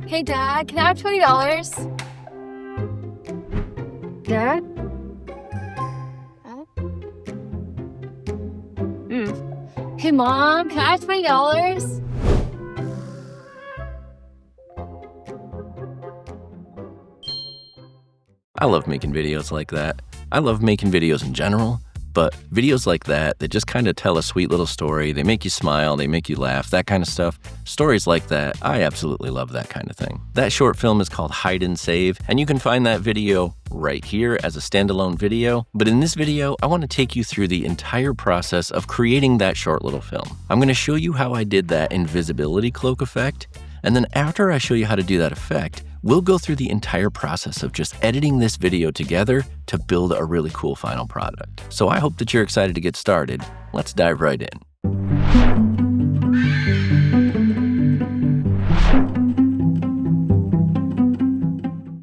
Hey, Dad, can I have $20? Dad? Hey, Mom, can I have $20? I love making videos like that. I love making videos in general, but videos like that just kind of tell a sweet little story. They make you smile, they make you laugh, that kind of stuff. Stories like that, I absolutely love that kind of thing. That short film is called Hide and Save, and you can find that video right here as a standalone video. But in this video, I want to take you through the entire process of creating that short little film. I'm going to show you how I did that invisibility cloak effect, and then after I show you how to do that effect, we'll go through the entire process of just editing this video together to build a really cool final product. So I hope that you're excited to get started. Let's dive right in.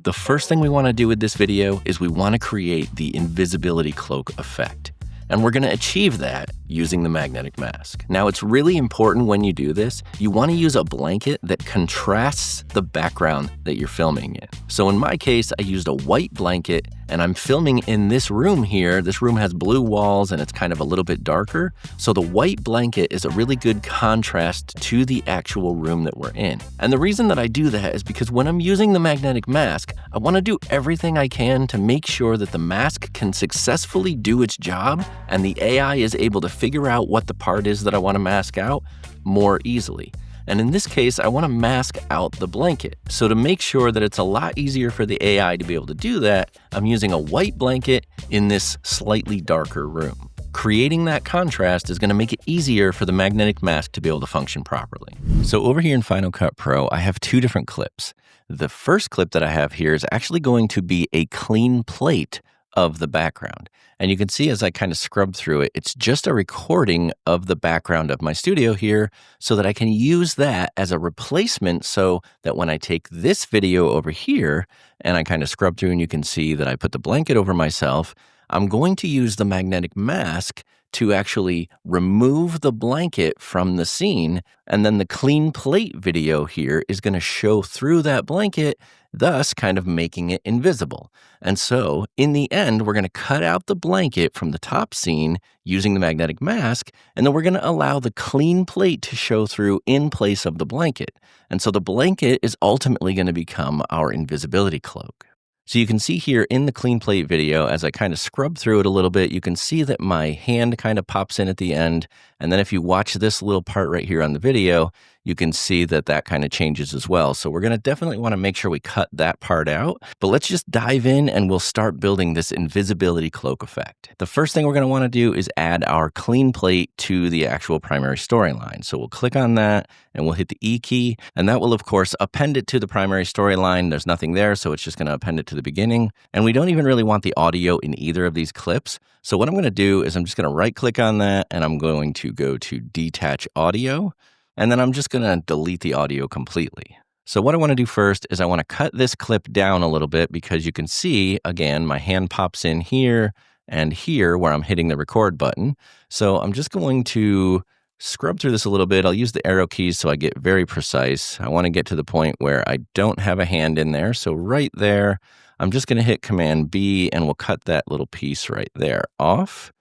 The first thing we want to do with this video is we want to create the invisibility cloak effect. And we're going to achieve that using the magnetic mask. Now, it's really important when you do this, you want to use a blanket that contrasts the background that you're filming in. So in my case, I used a white blanket and I'm filming in this room here. This room has blue walls and it's kind of a little bit darker. So the white blanket is a really good contrast to the actual room that we're in. And the reason that I do that is because when I'm using the magnetic mask, I want to do everything I can to make sure that the mask can successfully do its job and the AI is able to figure out what the part is that I want to mask out more easily. And in this case, I want to mask out the blanket. So to make sure that it's a lot easier for the AI to be able to do that, I'm using a white blanket in this slightly darker room. Creating that contrast is going to make it easier for the magnetic mask to be able to function properly. So over here in Final Cut Pro, I have two different clips. The first clip that I have here is actually going to be a clean plate of the background. And you can see as I kind of scrub through it, it's just a recording of the background of my studio here so that I can use that as a replacement so that when I take this video over here and I kind of scrub through and you can see that I put the blanket over myself, I'm going to use the magnetic mask to actually remove the blanket from the scene. And then the clean plate video here is going to show through that blanket, thus kind of making it invisible. And so in the end, we're going to cut out the blanket from the top scene using the magnetic mask, and then we're going to allow the clean plate to show through in place of the blanket. And so the blanket is ultimately going to become our invisibility cloak. So you can see here in the clean plate video, as I kind of scrub through it a little bit, you can see that my hand kind of pops in at the end. And then if you watch this little part right here on the video, you can see that that kind of changes as well. So we're going to definitely want to make sure we cut that part out. But let's just dive in and we'll start building this invisibility cloak effect. The first thing we're going to want to do is add our clean plate to the actual primary storyline. So we'll click on that and we'll hit the E key. And that will, of course, append it to the primary storyline. There's nothing there, so it's just going to append it to the beginning. And we don't even really want the audio in either of these clips. So what I'm going to do is I'm just going to right click on that and I'm going to go to detach audio. And then I'm just going to delete the audio completely. So what I want to do first is I want to cut this clip down a little bit because you can see, again, my hand pops in here and here where I'm hitting the record button. So I'm just going to scrub through this a little bit. I'll use the arrow keys so I get very precise. I want to get to the point where I don't have a hand in there. So right there, I'm just going to hit Command B and we'll cut that little piece right there off.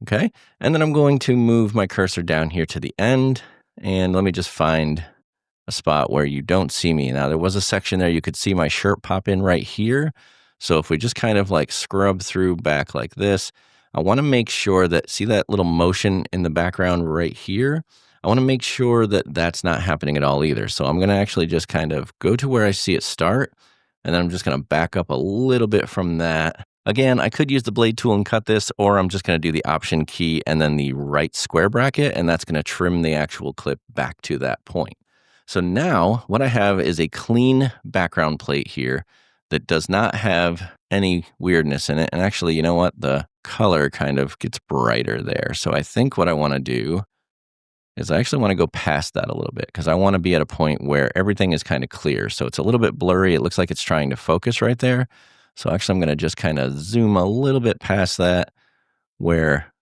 Okay. And then I'm going to move my cursor down here to the end. And let me just find a spot where you don't see me. Now, there was a section there you could see my shirt pop in right here. So if we just kind of like scrub through back like this, I want to make sure that, see that little motion in the background right here? I want to make sure that that's not happening at all either. So I'm going to actually just kind of go to where I see it start. And then I'm just going to back up a little bit from that. Again, I could use the blade tool and cut this, or I'm just going to do the Option key and then the right square bracket, and that's going to trim the actual clip back to that point. So now what I have is a clean background plate here that does not have any weirdness in it. And actually, you know what? The color kind of gets brighter there. So I think what I want to do is I actually want to go past that a little bit because I want to be at a point where everything is kind of clear. So it's a little bit blurry. It looks like it's trying to focus right there. So actually, I'm going to just kind of zoom a little bit past that where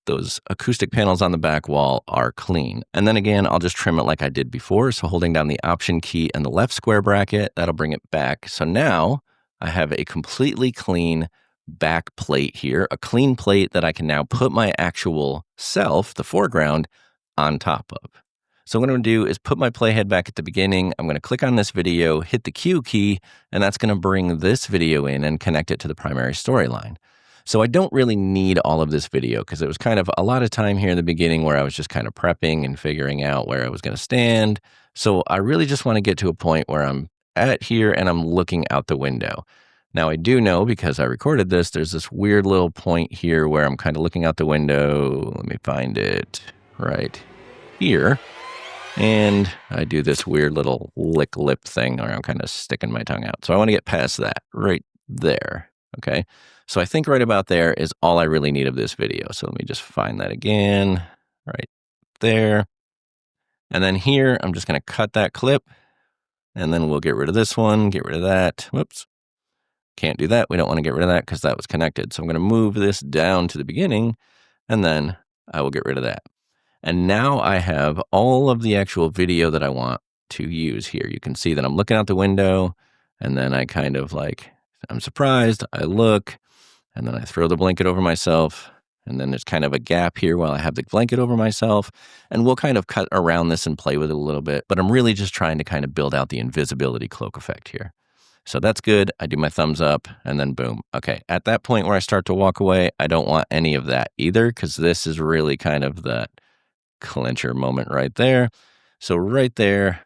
those acoustic panels on the back wall are clean. And then again, I'll just trim it like I did before. So holding down the Option key and the left square bracket, that'll bring it back. So now I have a completely clean back plate here, a clean plate that I can now put my actual self, the foreground, on top of. So what I'm going to do is put my playhead back at the beginning. I'm going to click on this video, hit the Q key, and that's going to bring this video in and connect it to the primary storyline. So I don't really need all of this video because it was kind of a lot of time here in the beginning where I was just kind of prepping and figuring out where I was going to stand. So I really just want to get to a point where I'm at here and I'm looking out the window. Now I do know, because I recorded this, there's this weird little point here where I'm kind of looking out the window. Let me find it right here. And I do this weird little lick lip thing where I'm kind of sticking my tongue out. So I want to get past that right there. Okay. So I think right about there is all I really need of this video. So let me just find that again, right there. And then here, I'm just going to cut that clip, and then we'll get rid of this one, get rid of that. Whoops. Can't do that. We don't want to get rid of that because that was connected. So I'm going to move this down to the beginning, and then I will get rid of that. And now I have all of the actual video that I want to use here. You can see that I'm looking out the window, and then I kind of like, I'm surprised, I look, and then I throw the blanket over myself, and then there's kind of a gap here while I have the blanket over myself, and we'll kind of cut around this and play with it a little bit, but I'm really just trying to kind of build out the invisibility cloak effect here. So that's good. I do my thumbs up, and then boom. Okay, at that point where I start to walk away, I don't want any of that either, because this is really kind of that clincher moment right there. So right there,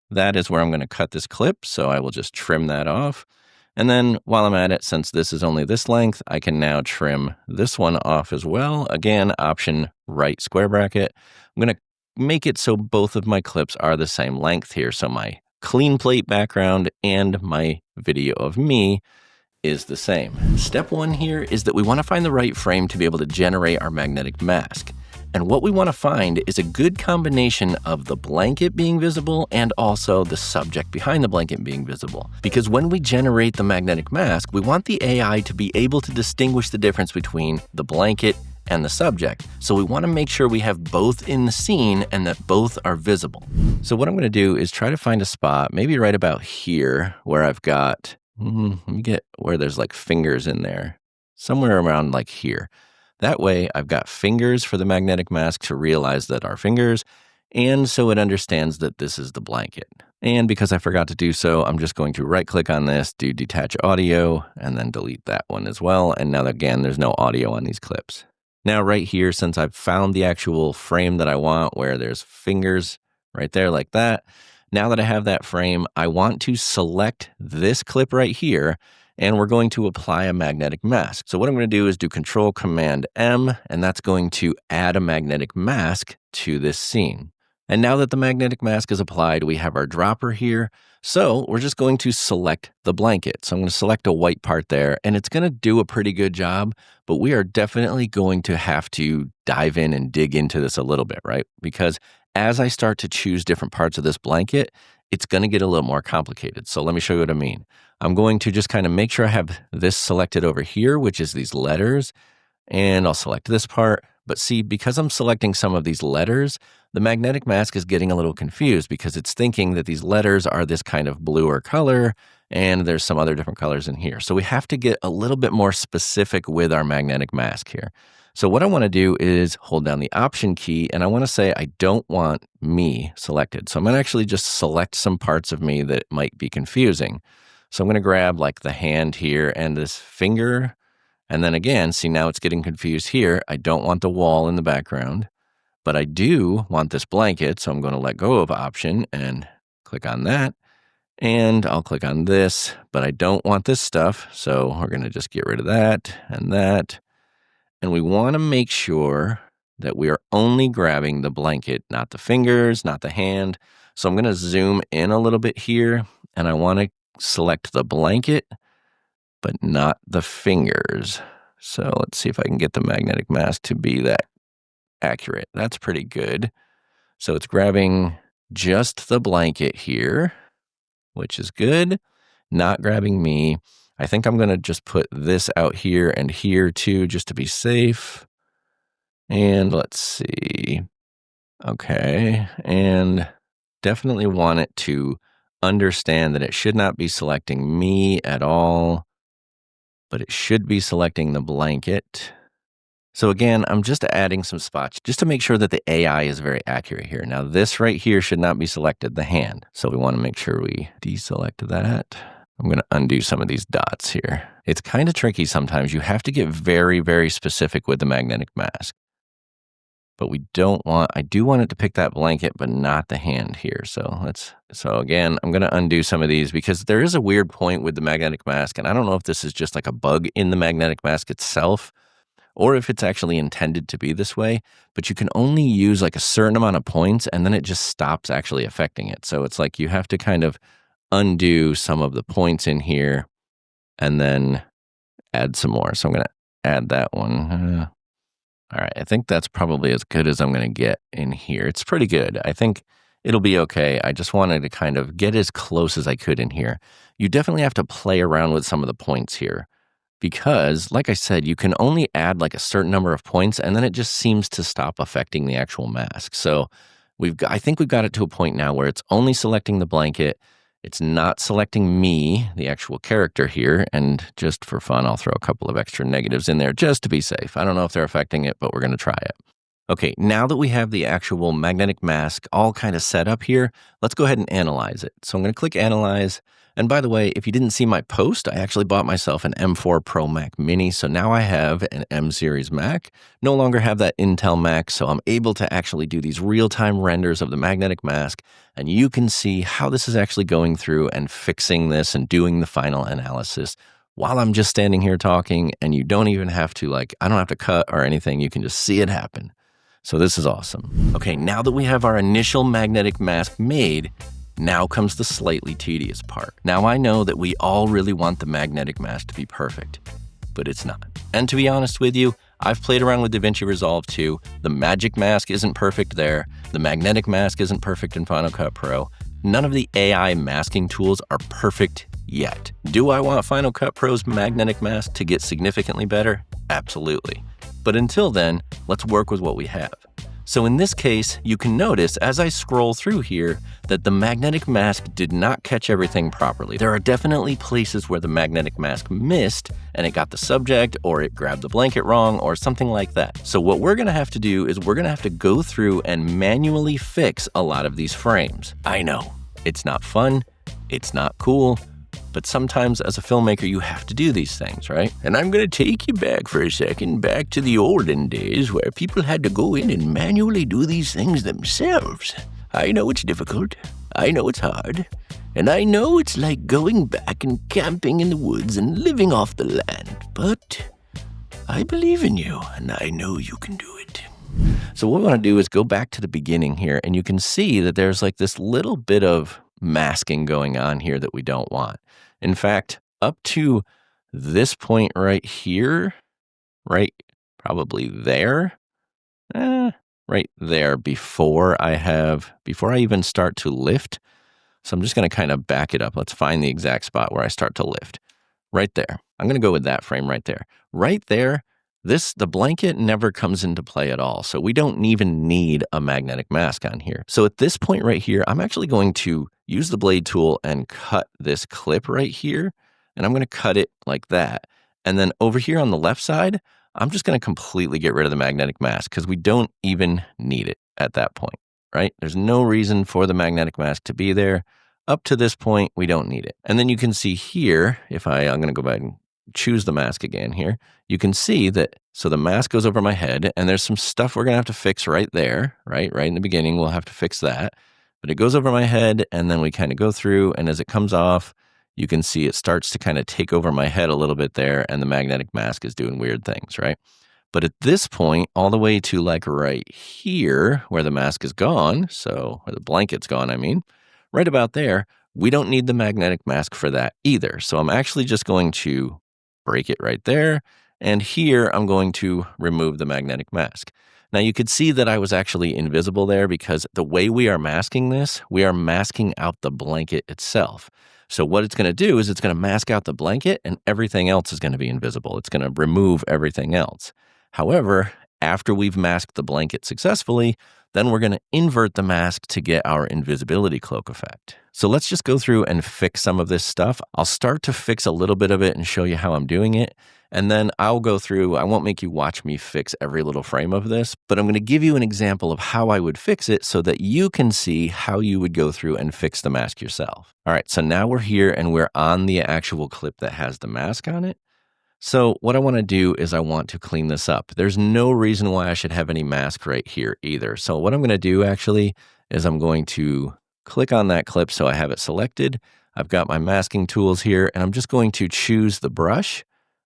that is where I'm going to cut this clip. So I will just trim that off. And then while I'm at it, since this is only this length, I can now trim this one off as well. Again, Option right square bracket. I'm going to make it so both of my clips are the same length here. So my clean plate background and my video of me is the same. Step one here is that we want to find the right frame to be able to generate our magnetic mask. And what we want to find is a good combination of the blanket being visible and also the subject behind the blanket being visible. Because when we generate the magnetic mask, we want the AI to be able to distinguish the difference between the blanket and the subject. So we want to make sure we have both in the scene and that both are visible. So what I'm going to do is try to find a spot, maybe right about here, where I've got, let me get where there's like fingers in there, somewhere around like here. That way, I've got fingers for the magnetic mask to realize that are fingers, and so it understands that this is the blanket. And because I forgot to do so, I'm just going to right-click on this, do detach audio, and then delete that one as well. And now, again, there's no audio on these clips. Now, right here, since I've found the actual frame that I want, where there's fingers right there like that, now that I have that frame, I want to select this clip right here, and we're going to apply a magnetic mask. So what I'm going to do is do Control Command M, and that's going to add a magnetic mask to this scene. And now that the magnetic mask is applied, we have our dropper here. So we're just going to select the blanket. So I'm going to select a white part there, and it's going to do a pretty good job, but we are definitely going to have to dive in and dig into this a little bit, right? Because as I start to choose different parts of this blanket, it's going to get a little more complicated. So let me show you what I mean. I'm going to just kind of make sure I have this selected over here, which is these letters, and I'll select this part. But see, because I'm selecting some of these letters, the magnetic mask is getting a little confused because it's thinking that these letters are this kind of bluer color, and there's some other different colors in here. So we have to get a little bit more specific with our magnetic mask here. So what I want to do is hold down the Option key, and I want to say I don't want me selected. So I'm going to actually just select some parts of me that might be confusing. So I'm going to grab like the hand here and this finger. And then again, see, now it's getting confused here. I don't want the wall in the background, but I do want this blanket. So I'm going to let go of Option and click on that. And I'll click on this, but I don't want this stuff. So we're going to just get rid of that and that. And we want to make sure that we are only grabbing the blanket, not the fingers, not the hand. So I'm going to zoom in a little bit here, and I want to select the blanket, but not the fingers. So let's see if I can get the magnetic mask to be that accurate. That's pretty good. So it's grabbing just the blanket here, which is good. Not grabbing me. I think I'm going to just put this out here and here too, just to be safe. And let's see. Okay, and definitely want it to understand that it should not be selecting me at all, but it should be selecting the blanket. So again, I'm just adding some spots just to make sure that the AI is very accurate here. Now this right here should not be selected, the hand. So we want to make sure we deselect that. I'm going to undo some of these dots here. It's kind of tricky sometimes. You have to get very, very specific with the magnetic mask. But I do want it to pick that blanket, but not the hand here. So again, I'm going to undo some of these because there is a weird point with the magnetic mask. And I don't know if this is just like a bug in the magnetic mask itself, or if it's actually intended to be this way, but you can only use like a certain amount of points and then it just stops actually affecting it. So it's like you have to kind of undo some of the points in here and then add some more. So I'm going to add that one. All right, I think that's probably as good as I'm going to get in here. It's pretty good. I think it'll be okay. I just wanted to kind of get as close as I could in here. You definitely have to play around with some of the points here because, like I said, you can only add like a certain number of points and then it just seems to stop affecting the actual mask. So I think we've got it to a point now where it's only selecting the blanket. It's not selecting me, the actual character here, and just for fun, I'll throw a couple of extra negatives in there just to be safe. I don't know if they're affecting it, but we're going to try it. Okay, now that we have the actual magnetic mask all kind of set up here, let's go ahead and analyze it. So I'm going to click Analyze. And by the way, if you didn't see my post, I actually bought myself an M4 Pro Mac Mini. So now I have an M series Mac, no longer have that Intel Mac. So I'm able to actually do these real-time renders of the magnetic mask. And you can see how this is actually going through and fixing this and doing the final analysis while I'm just standing here talking. And you don't even have to I don't have to cut or anything. You can just see it happen. So this is awesome. Okay, now that we have our initial magnetic mask made, now comes the slightly tedious part. Now I know that we all really want the magnetic mask to be perfect, but it's not. And to be honest with you, I've played around with DaVinci Resolve 2. The magic mask isn't perfect there. The magnetic mask isn't perfect in Final Cut Pro. None of the AI masking tools are perfect yet. Do I want Final Cut Pro's magnetic mask to get significantly better? Absolutely. But until then, let's work with what we have. So in this case, you can notice as I scroll through here that the magnetic mask did not catch everything properly. There are definitely places where the magnetic mask missed and it got the subject or it grabbed the blanket wrong or something like that. So what we're going to have to do is we're going to have to go through and manually fix a lot of these frames. I know, it's not fun, it's not cool, but sometimes as a filmmaker, you have to do these things, right? And I'm going to take you back for a second, back to the olden days where people had to go in and manually do these things themselves. I know it's difficult. I know it's hard. And I know it's like going back and camping in the woods and living off the land. But I believe in you, and I know you can do it. So what we want to do is go back to the beginning here, and you can see that there's like this little bit of masking going on here that we don't want. In fact, up to this point right here, right, probably there, right there before I even start to lift. So I'm just going to kind of back it up. Let's find the exact spot where I start to lift. Right there. I'm going to go with that frame right there. Right there, the blanket never comes into play at all. So we don't even need a magnetic mask on here. So at this point right here, I'm actually going to use the blade tool and cut this clip right here. And I'm going to cut it like that. And then over here on the left side, I'm just going to completely get rid of the magnetic mask because we don't even need it at that point, right? There's no reason for the magnetic mask to be there. Up to this point, we don't need it. And then you can see here, I'm going to go back and choose the mask again here, you can see that, so the mask goes over my head and there's some stuff we're going to have to fix right there, right in the beginning, we'll have to fix that. But it goes over my head and then we kind of go through, and as it comes off, you can see it starts to kind of take over my head a little bit there, and the magnetic mask is doing weird things, right? But at this point, all the way to like right here where the mask is gone, so where the blanket's gone, I mean, right about there, we don't need the magnetic mask for that either. So I'm actually just going to break it right there. And here I'm going to remove the magnetic mask. Now you could see that I was actually invisible there because the way we are masking this, we are masking out the blanket itself. So what it's going to do is it's going to mask out the blanket and everything else is going to be invisible. It's going to remove everything else. However, after we've masked the blanket successfully, then we're going to invert the mask to get our invisibility cloak effect. So let's just go through and fix some of this stuff. I'll start to fix a little bit of it and show you how I'm doing it. And then I'll go through, I won't make you watch me fix every little frame of this, but I'm going to give you an example of how I would fix it so that you can see how you would go through and fix the mask yourself. All right, so now we're here and we're on the actual clip that has the mask on it. So what I want to do is I want to clean this up. There's no reason why I should have any mask right here either. So what I'm going to do actually is I'm going to click on that clip so I have it selected. I've got my masking tools here and I'm just going to choose the brush.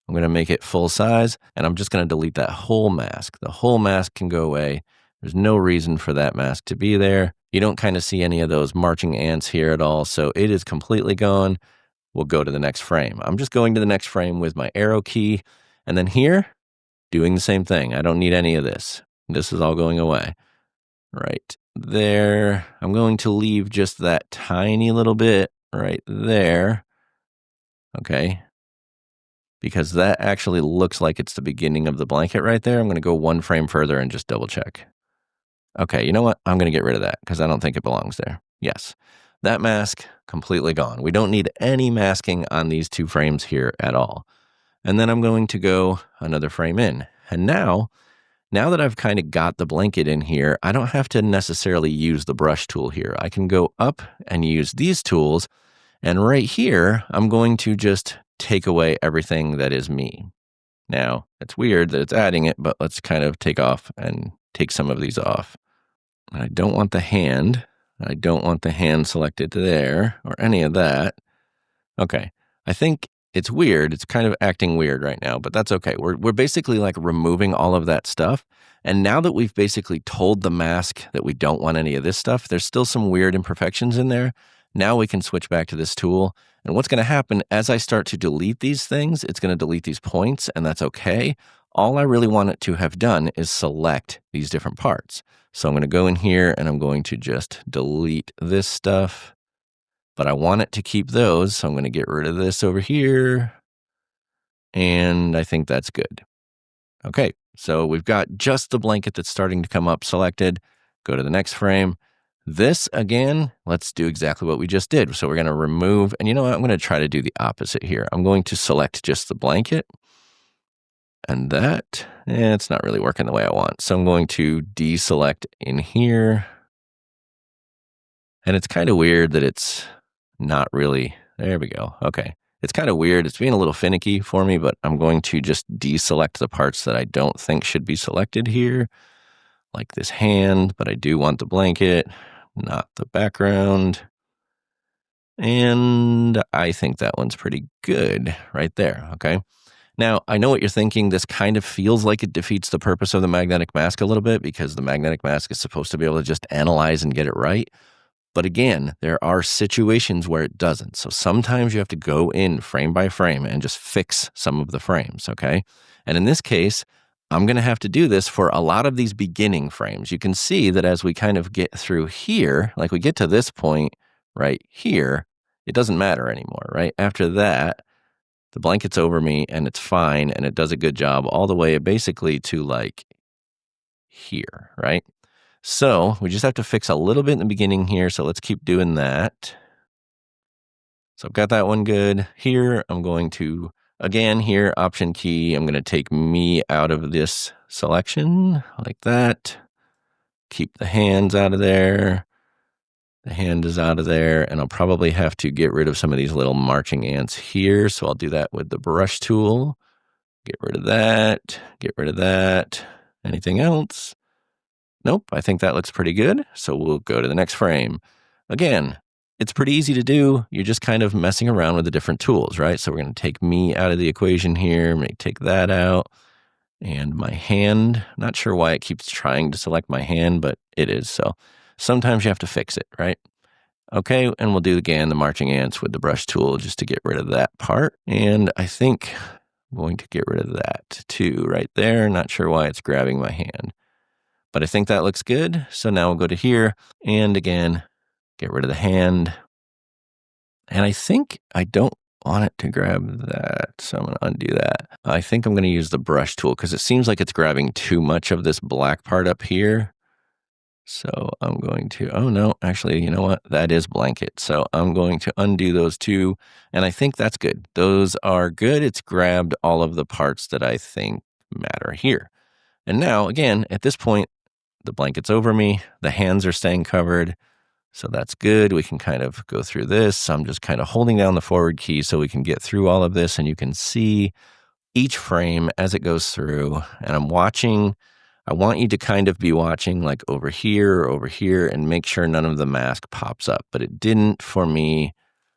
I'm going to make it full size and I'm just going to delete that whole mask. The whole mask can go away. There's no reason for that mask to be there. You don't kind of see any of those marching ants here at all. So it is completely gone. We'll go to the next frame. I'm just going to the next frame with my arrow key. And then here, doing the same thing. I don't need any of this. This is all going away. Right there. I'm going to leave just that tiny little bit right there. Okay. Because that actually looks like it's the beginning of the blanket right there. I'm going to go one frame further and just double check. Okay, you know what? I'm going to get rid of that because I don't think it belongs there. Yes, that mask completely gone. We don't need any masking on these two frames here at all. And then I'm going to go another frame in. And now that I've kind of got the blanket in here, I don't have to necessarily use the brush tool here. I can go up and use these tools. And right here, I'm going to just take away everything that is me. Now, it's weird that it's adding it, but let's kind of take off and take some of these off. I don't want the hand. I don't want the hand selected there or any of that. Okay, I think it's weird. It's kind of acting weird right now, but that's okay. We're basically like removing all of that stuff. And now that we've basically told the mask that we don't want any of this stuff, there's still some weird imperfections in there. Now we can switch back to this tool. And what's going to happen as I start to delete these things, it's going to delete these points, and that's okay. All I really want it to have done is select these different parts. So I'm going to go in here and I'm going to just delete this stuff. But I want it to keep those, so I'm going to get rid of this over here. And I think that's good. Okay, so we've got just the blanket that's starting to come up selected. Go to the next frame. This, again, let's do exactly what we just did. So we're going to remove, and you know what? I'm going to try to do the opposite here. I'm going to select just the blanket. And that, it's not really working the way I want. So I'm going to deselect in here. And it's kind of weird that it's not really, there we go. Okay. It's kind of weird. It's being a little finicky for me, but I'm going to just deselect the parts that I don't think should be selected here. Like this hand, but I do want the blanket, not the background. And I think that one's pretty good right there, okay? Now, I know what you're thinking. This kind of feels like it defeats the purpose of the magnetic mask a little bit because the magnetic mask is supposed to be able to just analyze and get it right. But again, there are situations where it doesn't. So sometimes you have to go in frame by frame and just fix some of the frames, okay? And in this case, I'm going to have to do this for a lot of these beginning frames. You can see that as we kind of get through here, like we get to this point right here, it doesn't matter anymore, right? After that, the blanket's over me and it's fine and it does a good job all the way basically to like here, right? So we just have to fix a little bit in the beginning here. So let's keep doing that. So I've got that one good. Here, I'm going to, again, here, option key, I'm going to take me out of this selection like that. Keep the hands out of there. The hand is out of there. And I'll probably have to get rid of some of these little marching ants here. So I'll do that with the brush tool. Get rid of that. Get rid of that. Anything else? Nope, I think that looks pretty good. So we'll go to the next frame. Again, it's pretty easy to do. You're just kind of messing around with the different tools, right? So we're going to take me out of the equation here. Maybe take that out. And my hand, not sure why it keeps trying to select my hand, but it is. So sometimes you have to fix it, right? Okay, and we'll do again the marching ants with the brush tool just to get rid of that part. And I think I'm going to get rid of that too right there. Not sure why it's grabbing my hand. But I think that looks good. So now we'll go to here and again, get rid of the hand. And I think I don't want it to grab that, so I'm going to undo that. I think I'm going to use the brush tool because it seems like it's grabbing too much of this black part up here. So I'm going to, oh no, actually, you know what? That is blanket. So I'm going to undo those two. And I think that's good. Those are good. It's grabbed all of the parts that I think matter here. And now, again, at this point, the blanket's over me. The hands are staying covered. So that's good. We can kind of go through this. I'm just kind of holding down the forward key so we can get through all of this. And you can see each frame as it goes through. And I'm watching. I want you to kind of be watching like over here or over here and make sure none of the mask pops up. But it didn't for me.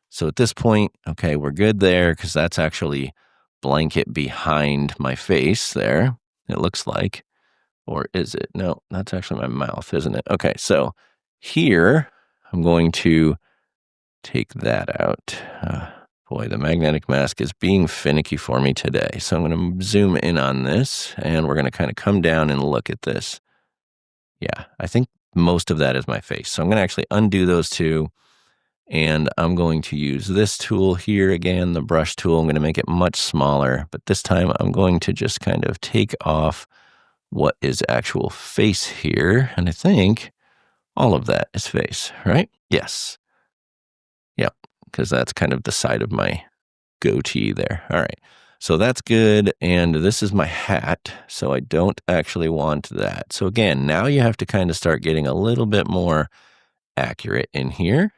So at this point, okay, we're good there because that's actually blanket behind my face there, it looks like. Or is it? No, that's actually my mouth, isn't it? Okay, so here I'm going to take that out. Boy, the magnetic mask is being finicky for me today. So I'm going to zoom in on this, and we're going to kind of come down and look at this. Yeah, I think most of that is my face. So I'm going to actually undo those two, and I'm going to use this tool here again, the brush tool. I'm going to make it much smaller, but this time I'm going to just kind of take off what is actual face here. And I think all of that is face, right? Yes. Yep, because that's kind of the side of my goatee there. All right, so that's good. And this is my hat, so I don't actually want that. So again, now you have to kind of start getting a little bit more accurate in here,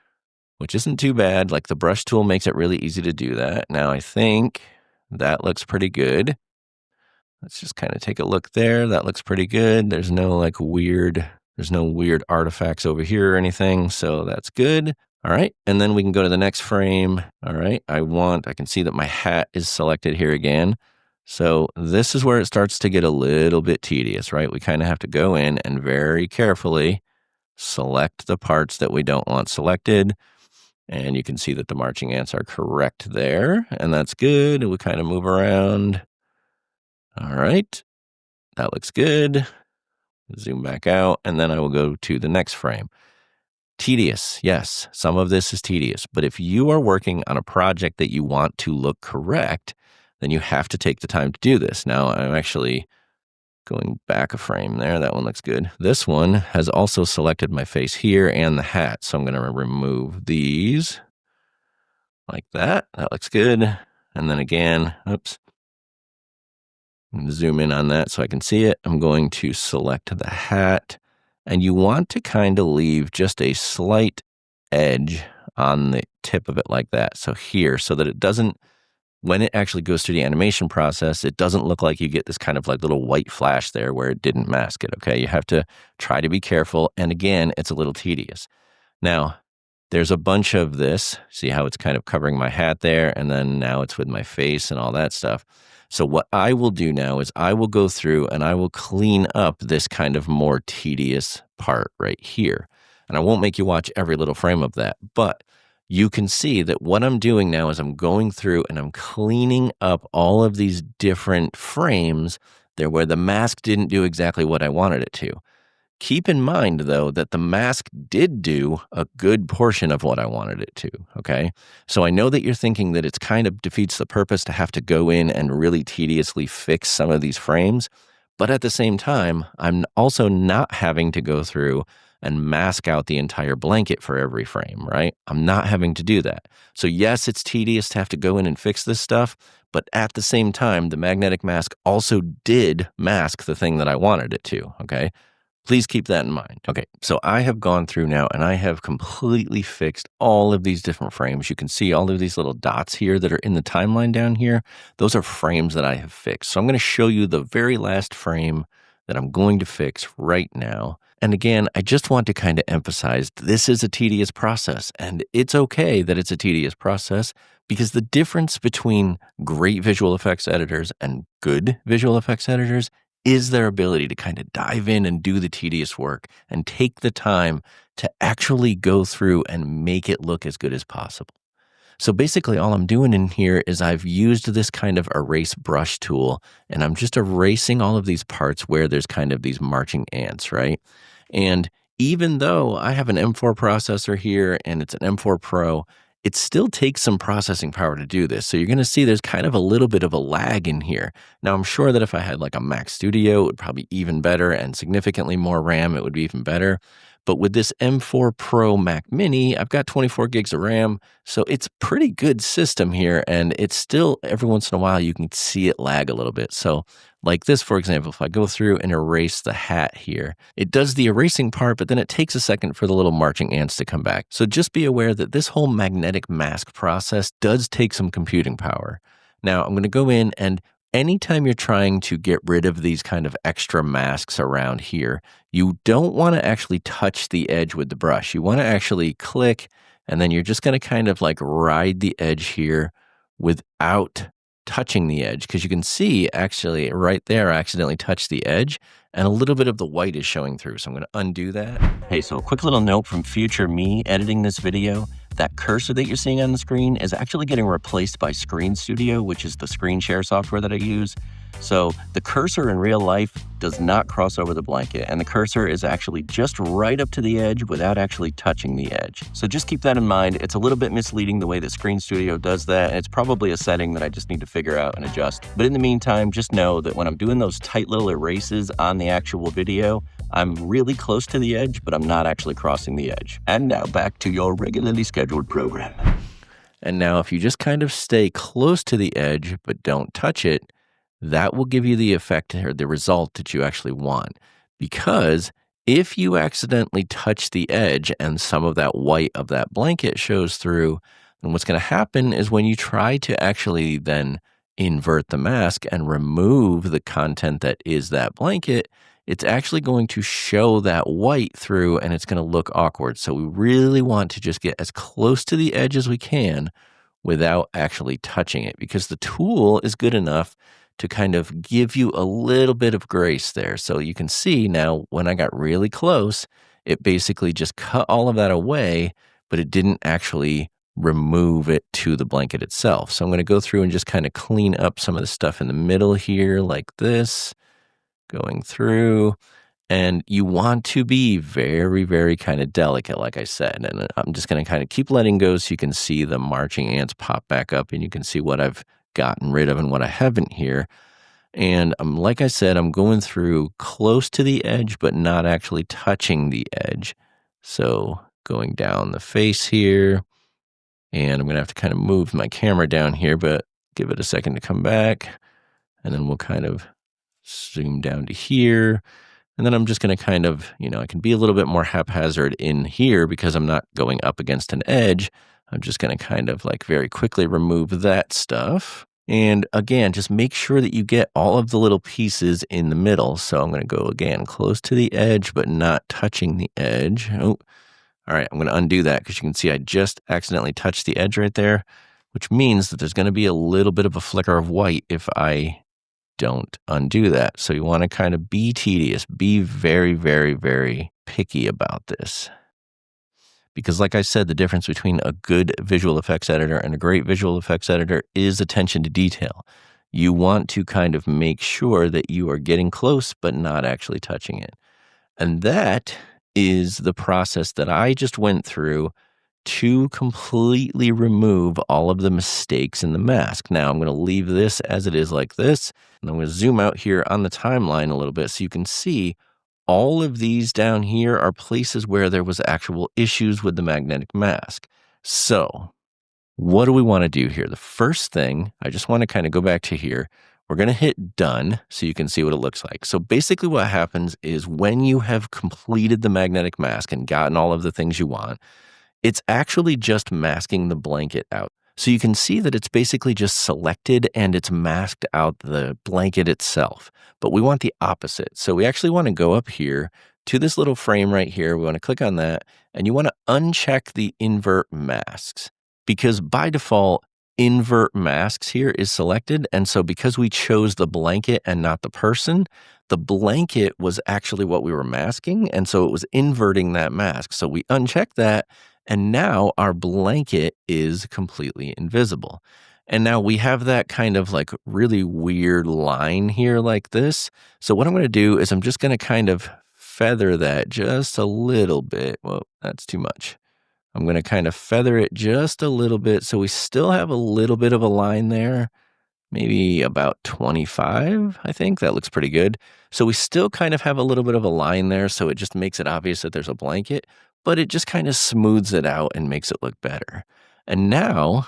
which isn't too bad. Like the brush tool makes it really easy to do that. Now I think that looks pretty good. Let's just kind of take a look there. That looks pretty good. There's no weird artifacts over here or anything. So that's good. All right. And then we can go to the next frame. All right. I can see that my hat is selected here again. So this is where it starts to get a little bit tedious, right? We kind of have to go in and very carefully select the parts that we don't want selected. And you can see that the marching ants are correct there. And that's good. We kind of move around. All right, that looks good. Zoom back out, and then I will go to the next frame. Tedious, yes, some of this is tedious, but if you are working on a project that you want to look correct, then you have to take the time to do this. Now, I'm actually going back a frame there. That one looks good. This one has also selected my face here and the hat, so I'm going to remove these like that. That looks good. And then again, oops. Zoom in on that so I can see it. I'm going to select the hat, and you want to kind of leave just a slight edge on the tip of it like that. So here, so that it doesn't, when it actually goes through the animation process, it doesn't look like you get this kind of like little white flash there where it didn't mask it, okay? You have to try to be careful, and again, it's a little tedious. Now, there's a bunch of this. See how it's kind of covering my hat there, and then now it's with my face and all that stuff. So what I will do now is I will go through and I will clean up this kind of more tedious part right here. And I won't make you watch every little frame of that, but you can see that what I'm doing now is I'm going through and I'm cleaning up all of these different frames there where the mask didn't do exactly what I wanted it to. Keep in mind, though, that the mask did do a good portion of what I wanted it to, okay? So I know that you're thinking that it's kind of defeats the purpose to have to go in and really tediously fix some of these frames, but at the same time, I'm also not having to go through and mask out the entire blanket for every frame, right? I'm not having to do that. So yes, it's tedious to have to go in and fix this stuff, but at the same time, the magnetic mask also did mask the thing that I wanted it to, okay? Please keep that in mind. Okay, so I have gone through now and I have completely fixed all of these different frames. You can see all of these little dots here that are in the timeline down here. Those are frames that I have fixed. So I'm going to show you the very last frame that I'm going to fix right now. And again, I just want to kind of emphasize this is a tedious process, and it's okay that it's a tedious process because the difference between great visual effects editors and good visual effects editors is their ability to kind of dive in and do the tedious work and take the time to actually go through and make it look as good as possible. So basically all I'm doing in here is I've used this kind of erase brush tool, and I'm just erasing all of these parts where there's kind of these marching ants, right? And even though I have an M4 processor here and it's an M4 Pro, it still takes some processing power to do this. So you're going to see there's kind of a little bit of a lag in here. Now, I'm sure that if I had like a Mac Studio, it would probably be even better, and significantly more RAM, it would be even better. But with this M4 Pro Mac Mini, I've got 24 gigs of RAM, so it's a pretty good system here, and it's still, every once in a while, you can see it lag a little bit. So like this, for example, if I go through and erase the hat here, it does the erasing part, but then it takes a second for the little marching ants to come back. So just be aware that this whole magnetic mask process does take some computing power. Now, I'm going to go in, and anytime you're trying to get rid of these kind of extra masks around here, you don't want to actually touch the edge with the brush. You want to actually click, and then you're just going to kind of like ride the edge here without touching the edge, because you can see actually right there I accidentally touched the edge and a little bit of the white is showing through. So I'm going to undo that. Hey, so a quick little note from future me editing this video. That cursor that you're seeing on the screen is actually getting replaced by Screen Studio, which is the screen share software that I use. So the cursor in real life does not cross over the blanket, and the cursor is actually just right up to the edge without actually touching the edge. So just keep that in mind. It's a little bit misleading the way that Screen Studio does that, and it's probably a setting that I just need to figure out and adjust. But in the meantime, just know that when I'm doing those tight little erases on the actual video, I'm really close to the edge, but I'm not actually crossing the edge. And now back to your regularly scheduled program. And now if you just kind of stay close to the edge, but don't touch it, that will give you the effect or the result that you actually want. Because if you accidentally touch the edge and some of that white of that blanket shows through, then what's going to happen is when you try to actually then invert the mask and remove the content that is that blanket, it's actually going to show that white through and it's going to look awkward. So we really want to just get as close to the edge as we can without actually touching it, because the tool is good enough to kind of give you a little bit of grace there. So you can see now when I got really close, it basically just cut all of that away, but it didn't actually remove it to the blanket itself. So I'm going to go through and just kind of clean up some of the stuff in the middle here like this, going through. And you want to be very, very kind of delicate, like I said. And I'm just going to kind of keep letting go so you can see the marching ants pop back up and you can see what I've gotten rid of and what I haven't here. And like I said, I'm going through close to the edge, but not actually touching the edge. So going down the face here, and I'm going to have to kind of move my camera down here, but give it a second to come back. And then we'll kind of zoom down to here. And then I'm just going to kind of, I can be a little bit more haphazard in here because I'm not going up against an edge. I'm just going to kind of like very quickly remove that stuff. And again, just make sure that you get all of the little pieces in the middle. So I'm going to go again close to the edge, but not touching the edge. Oh, all right. I'm going to undo that because you can see I just accidentally touched the edge right there, which means that there's going to be a little bit of a flicker of white if I don't undo that. So you want to kind of be tedious, be very, very, very picky about this. Because like I said, the difference between a good visual effects editor and a great visual effects editor is attention to detail. You want to kind of make sure that you are getting close, but not actually touching it. And that is the process that I just went through to completely remove all of the mistakes in the mask. Now I'm going to leave this as it is like this, and I'm going to zoom out here on the timeline a little bit so you can see all of these down here are places where there was actual issues with the magnetic mask. So what do we want to do here? The first thing, I just want to kind of go back to here. We're going to hit done so you can see what it looks like. So basically what happens is when you have completed the magnetic mask and gotten all of the things you want, it's actually just masking the blanket out. So you can see that it's basically just selected and it's masked out the blanket itself. But we want the opposite. So we actually want to go up here to this little frame right here. We want to click on that and you want to uncheck the invert masks, because by default, invert masks here is selected. And so because we chose the blanket and not the person, the blanket was actually what we were masking. And so it was inverting that mask. So we uncheck that. And now our blanket is completely invisible. And now we have that kind of like really weird line here like this. So what I'm going to do is I'm just going to kind of feather that just a little bit. Whoa, that's too much. I'm going to kind of feather it just a little bit so we still have a little bit of a line there. Maybe about 25, I think. That looks pretty good. So we still kind of have a little bit of a line there, so it just makes it obvious that there's a blanket, but it just kind of smooths it out and makes it look better. And now,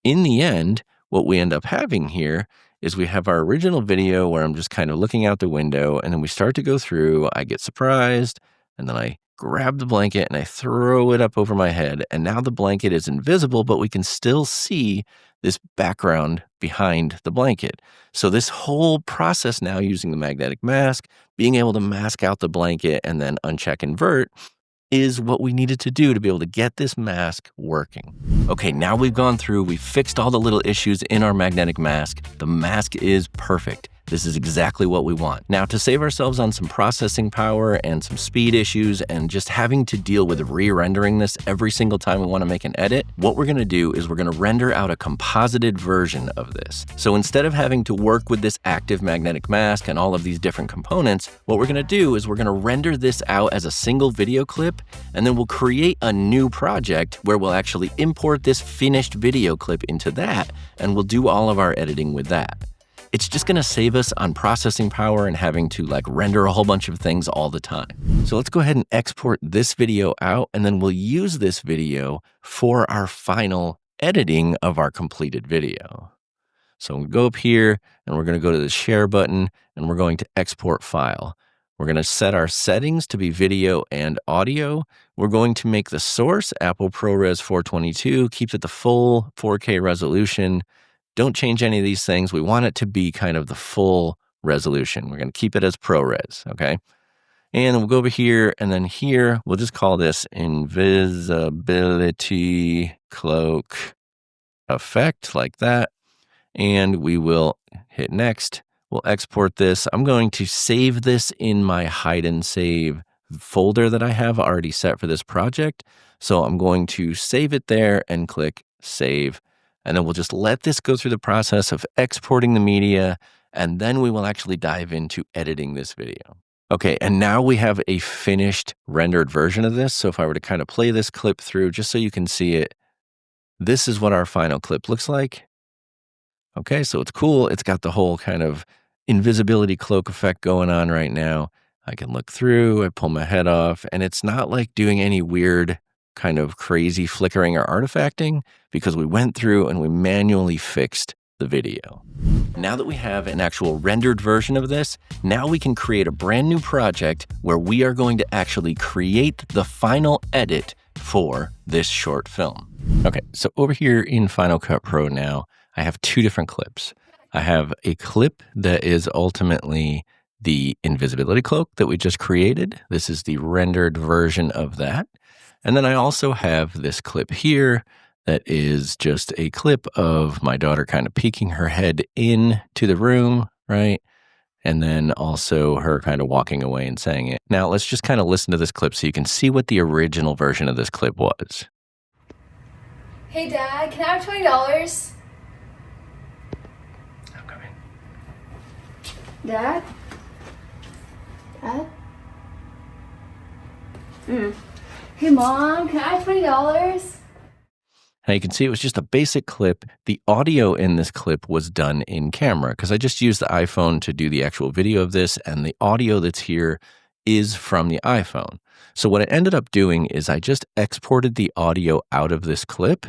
in the end, what we end up having here is we have our original video where I'm just kind of looking out the window, and then we start to go through, I get surprised, and then I grab the blanket and I throw it up over my head, and now the blanket is invisible, but we can still see this background behind the blanket. So this whole process now using the magnetic mask, being able to mask out the blanket and then uncheck invert is what we needed to do to be able to get this mask working. Okay, now we've gone through, we've fixed all the little issues in our magnetic mask. The mask is perfect. This is exactly what we want. Now, to save ourselves on some processing power and some speed issues and just having to deal with re-rendering this every single time we want to make an edit, what we're going to do is we're going to render out a composited version of this. So instead of having to work with this active magnetic mask and all of these different components, what we're going to do is we're going to render this out as a single video clip, and then we'll create a new project where we'll actually import this finished video clip into that, and we'll do all of our editing with that. It's just going to save us on processing power and having to render a whole bunch of things all the time. So let's go ahead and export this video out, and then we'll use this video for our final editing of our completed video. So we'll go up here and we're going to go to the share button and we're going to export file. We're going to set our settings to be video and audio. We're going to make the source Apple ProRes 422, keeps it the full 4K resolution. Don't change any of these things. We want it to be kind of the full resolution. We're going to keep it as ProRes, okay? And we'll go over here, and then here, we'll just call this Invisibility Cloak Effect, like that. And we will hit next. We'll export this. I'm going to save this in my hide and save folder that I have already set for this project. So I'm going to save it there and click Save. And then we'll just let this go through the process of exporting the media, and then we will actually dive into editing this video. Okay, and now we have a finished rendered version of this. So if I were to kind of play this clip through just so you can see it, this is what our final clip looks like. Okay, so it's cool. It's got the whole kind of invisibility cloak effect going on right now. I can look through, I pull my head off, and it's not like doing any weird kind of crazy flickering or artifacting because we went through and we manually fixed the video. Now that we have an actual rendered version of this, now we can create a brand new project where we are going to actually create the final edit for this short film. Okay, so over here in Final Cut Pro now, I have two different clips. I have a clip that is ultimately the invisibility cloak that we just created. This is the rendered version of that. And then I also have this clip here that is just a clip of my daughter kind of peeking her head into the room, right? And then also her kind of walking away and saying it. Now let's just kind of listen to this clip so you can see what the original version of this clip was. Hey Dad, can I have $20? I'm coming. Dad? Dad? Hey Mom, can I have $20? Now you can see it was just a basic clip. The audio in this clip was done in camera because I just used the iPhone to do the actual video of this, and the audio that's here is from the iPhone. So what I ended up doing is I just exported the audio out of this clip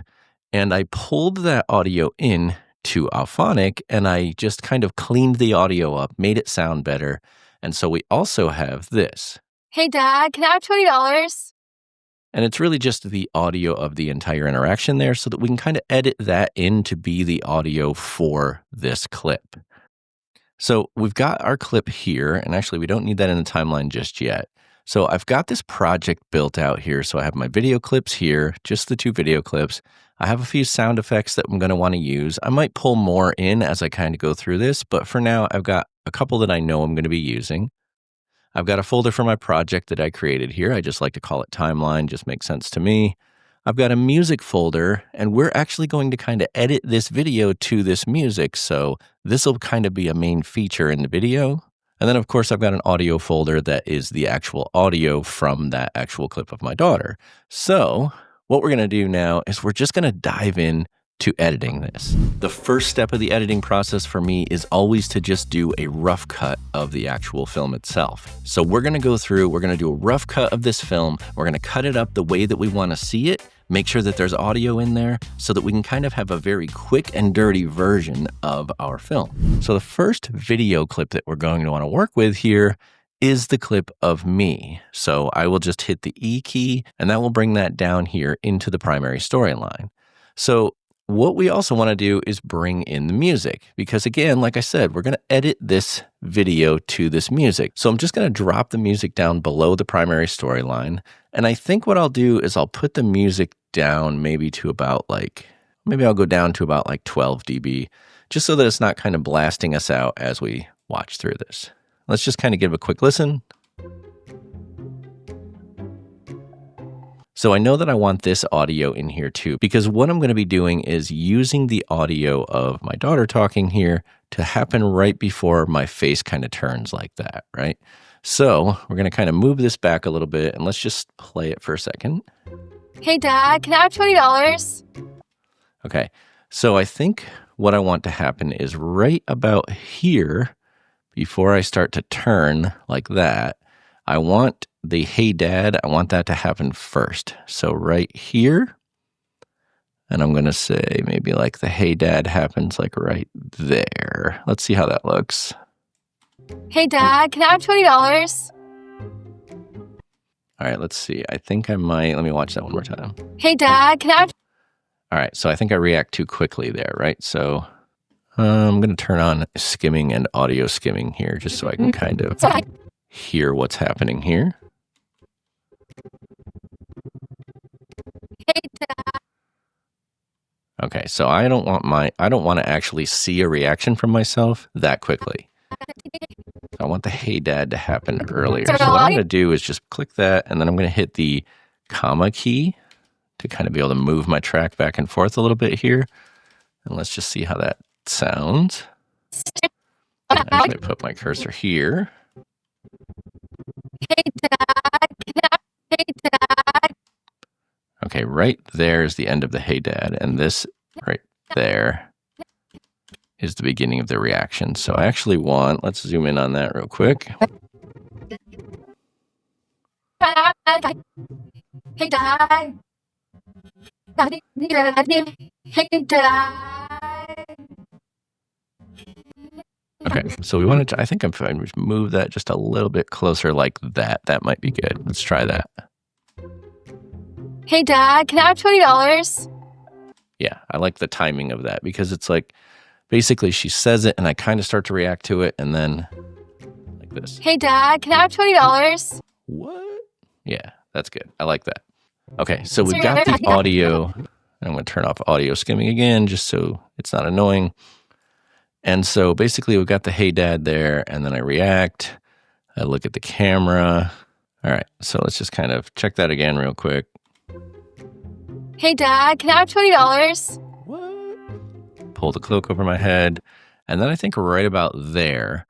and I pulled that audio in to Alphonic and I just kind of cleaned the audio up, made it sound better. And so we also have this. Hey Dad, can I have $20? And it's really just the audio of the entire interaction there so that we can kind of edit that in to be the audio for this clip. So we've got our clip here, and actually we don't need that in the timeline just yet. So I've got this project built out here. So I have my video clips here, just the two video clips. I have a few sound effects that I'm going to want to use. I might pull more in as I kind of go through this, but for now I've got a couple that I know I'm going to be using. I've got a folder for my project that I created here. I just like to call it timeline, just makes sense to me. I've got a music folder, and we're actually going to kind of edit this video to this music. So this will kind of be a main feature in the video. And then of course I've got an audio folder that is the actual audio from that actual clip of my daughter. So what we're going to do now is we're just going to dive in to editing this. The first step of the editing process for me is always to just do a rough cut of the actual film itself. So we're going to go through, we're going to do a rough cut of this film. We're going to cut it up the way that we want to see it, make sure that there's audio in there so that we can kind of have a very quick and dirty version of our film. So the first video clip that we're going to want to work with here is the clip of me. So I will just hit the E key and that will bring that down here into the primary storyline. So what we also want to do is bring in the music because again, like I said, we're going to edit this video to this music. So I'm just going to drop the music down below the primary storyline. And I think what I'll do is I'll put the music down maybe to about maybe I'll go down to about 12 dB just so that it's not kind of blasting us out as we watch through this. Let's just kind of give a quick listen. So I know that I want this audio in here too, because what I'm going to be doing is using the audio of my daughter talking here to happen right before my face kind of turns like that, right? So we're going to kind of move this back a little bit and let's just play it for a second. Hey, Dad, can I have $20? Okay, so I think what I want to happen is right about here, before I start to turn like that, I want the hey dad, I want that to happen first. So right here, and I'm going to say maybe the hey dad happens right there. Let's see how that looks. Hey, Dad, can I have $20? All right, let's see. I think I might, let me watch that one more time. Hey, Dad, can I have... All right, so I think I react too quickly there, right? So I'm going to turn on skimming and audio skimming here just so I can kind of hear what's happening here. Hey, Dad. Okay, so I don't want to actually see a reaction from myself that quickly. I want the hey dad to happen earlier. So what I'm going to do is just click that and then I'm going to hit the comma key to kind of be able to move my track back and forth a little bit here. And let's just see how that sounds. I'm just going to put my cursor here. Hey, Dad, hey, Dad. Okay, right there is the end of the hey dad, and this right there is the beginning of the reaction. So I actually want, let's zoom in on that real quick. Hey, Dad. Hey, Dad. Okay, so we wanted to, I think I'm fine. We move that just a little bit closer like that. That might be good. Let's try that. Hey, Dad, can I have $20? Yeah, I like the timing of that because it's basically she says it and I kind of start to react to it and then like this. Hey, Dad, can I have $20? What? Yeah, that's good. I like that. Okay, so we've got the audio. I'm going to turn off audio skimming again just so it's not annoying. And so basically we've got the hey dad there and then I react. I look at the camera. All right, so let's just kind of check that again real quick. Hey, Dad, can I have $20? What? Pull the cloak over my head. And then I think right about there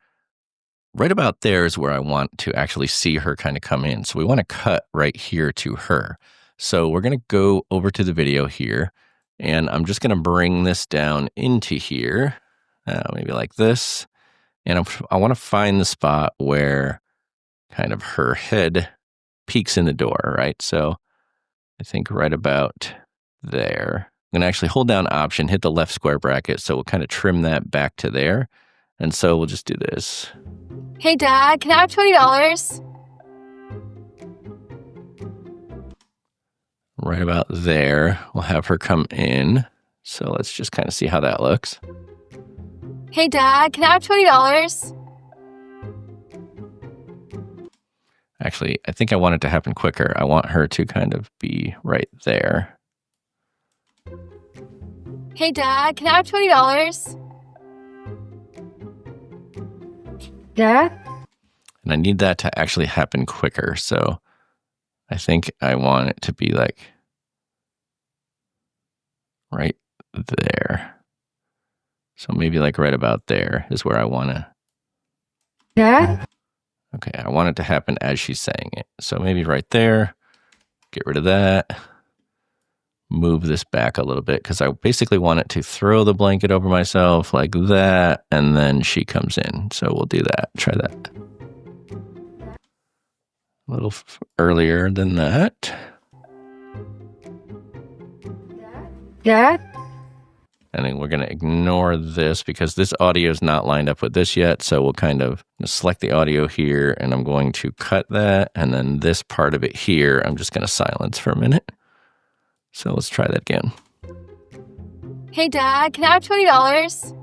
is where I want to actually see her kind of come in. So we want to cut right here to her. So we're going to go over to the video here. And I'm just going to bring this down into here. Maybe like this. And I want to find the spot where kind of her head peeks in the door, right? So I think right about there. I'm going to actually hold down Option, hit the left square bracket, so we'll kind of trim that back to there. And so we'll just do this. Hey, Dad, can I have $20? Right about there, we'll have her come in. So let's just kind of see how that looks. Hey, Dad, can I have $20? Actually, I think I want it to happen quicker. I want her to kind of be right there. Hey, Dad, can I have $20? Dad? And I need that to actually happen quicker. So I think I want it to be right there. So maybe right about there is where I want to. Dad? Okay, I want it to happen as she's saying it. So maybe right there. Get rid of that. move this back a little bit because I basically want it to throw the blanket over myself like that, and then she comes in. So we'll do that. Try that. A little earlier than that. Yeah. And then we're going to ignore this because this audio is not lined up with this yet. So we'll kind of select the audio here, and I'm going to cut that. And then this part of it here, I'm just going to silence for a minute. So let's try that again. Hey, Dad, can I have $20?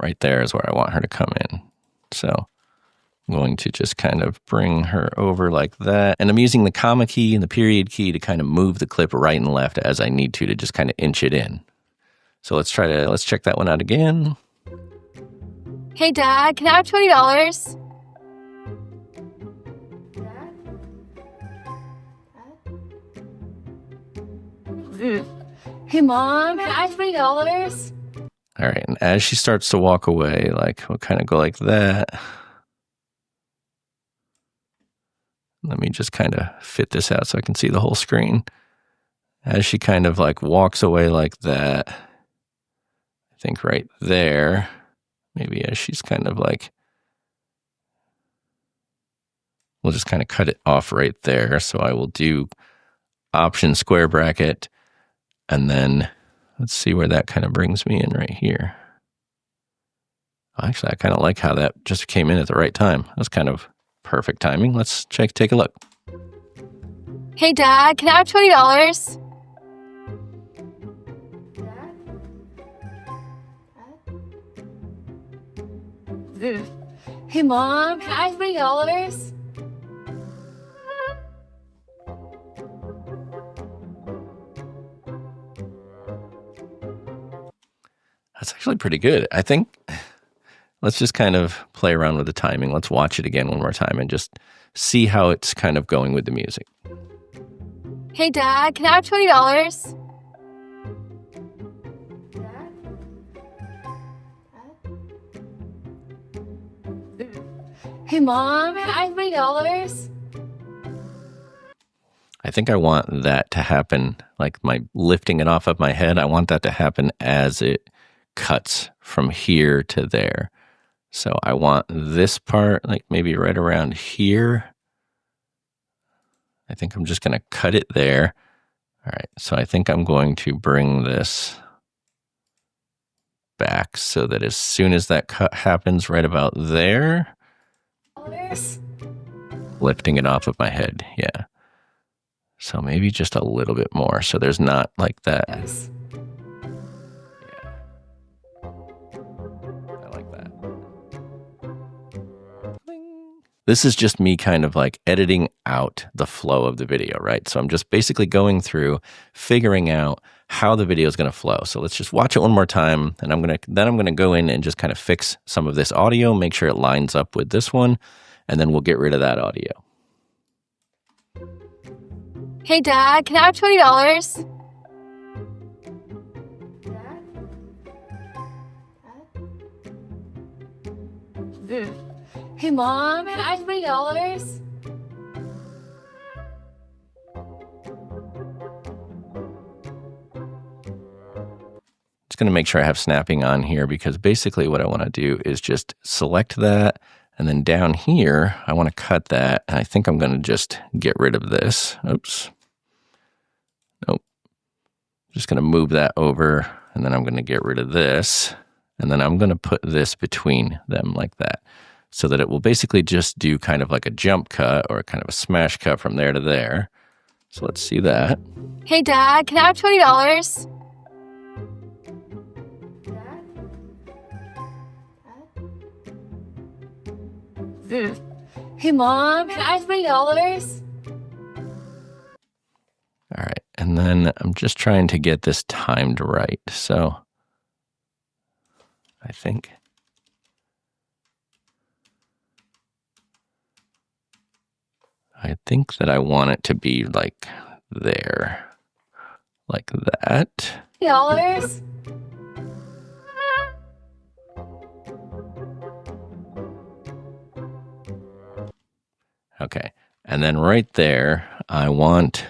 Right there is where I want her to come in. So I'm going to just kind of bring her over like that. And I'm using the comma key and the period key to kind of move the clip right and left as I need to just kind of inch it in. So let's check that one out again. Hey, Dad, can I have $20? Hey, Mom, can I have $20? All right, and as she starts to walk away, like we'll kind of go like that. Let me just kind of fit this out so I can see the whole screen. As she kind of like walks away like that, I think right there, maybe as she's kind of like, we'll just kind of cut it off right there. So I will do Option square bracket, and then let's see where that kind of brings me in right here. Actually, I kind of like how that just came in at the right time. That's kind of perfect timing. Let's take a look. Hey, Dad, can I have $20? Hey, Mom, can I have $20? That's actually pretty good. I think let's just kind of play around with the timing. Let's watch it again one more time and just see how it's kind of going with the music. Hey, Dad, can I have $20? Hey, Mom, can I have $20? I think I want that to happen, like my lifting it off of my head. I want that to happen as it cuts from here to there. So I want this part, like maybe right around here. I think I'm just going to cut it there. All right, so I think I'm going to bring this back so that as soon as that cut happens right about there, lifting it off of my head, yeah. So maybe just a little bit more so there's not like that. Yes. Yeah. I like that. This is just me kind of like editing out the flow of the video, right? So I'm just basically going through, figuring out how the video is going to flow. So let's just watch it one more time, and I'm going to go in and just kind of fix some of this audio, make sure it lines up with this one, and then we'll get rid of that audio. Hey, Dad, can I have $20? Hey, Mom, can I have $20? Just going to make sure I have snapping on here, because basically what I want to do is just select that, and then down here I want to cut that, and I think I'm going to just get rid of this. Oops. Nope. Just going to move that over, and then I'm going to get rid of this, and then I'm going to put this between them like that, so that it will basically just do kind of like a jump cut or kind of a smash cut from there to there. So let's see that. Hey, Dad, can I have $20? Hey, Mom, can I have $20? All right, and then I'm just trying to get this timed right. So I think that I want it to be like there, like that. $20? Okay, and then right there, I want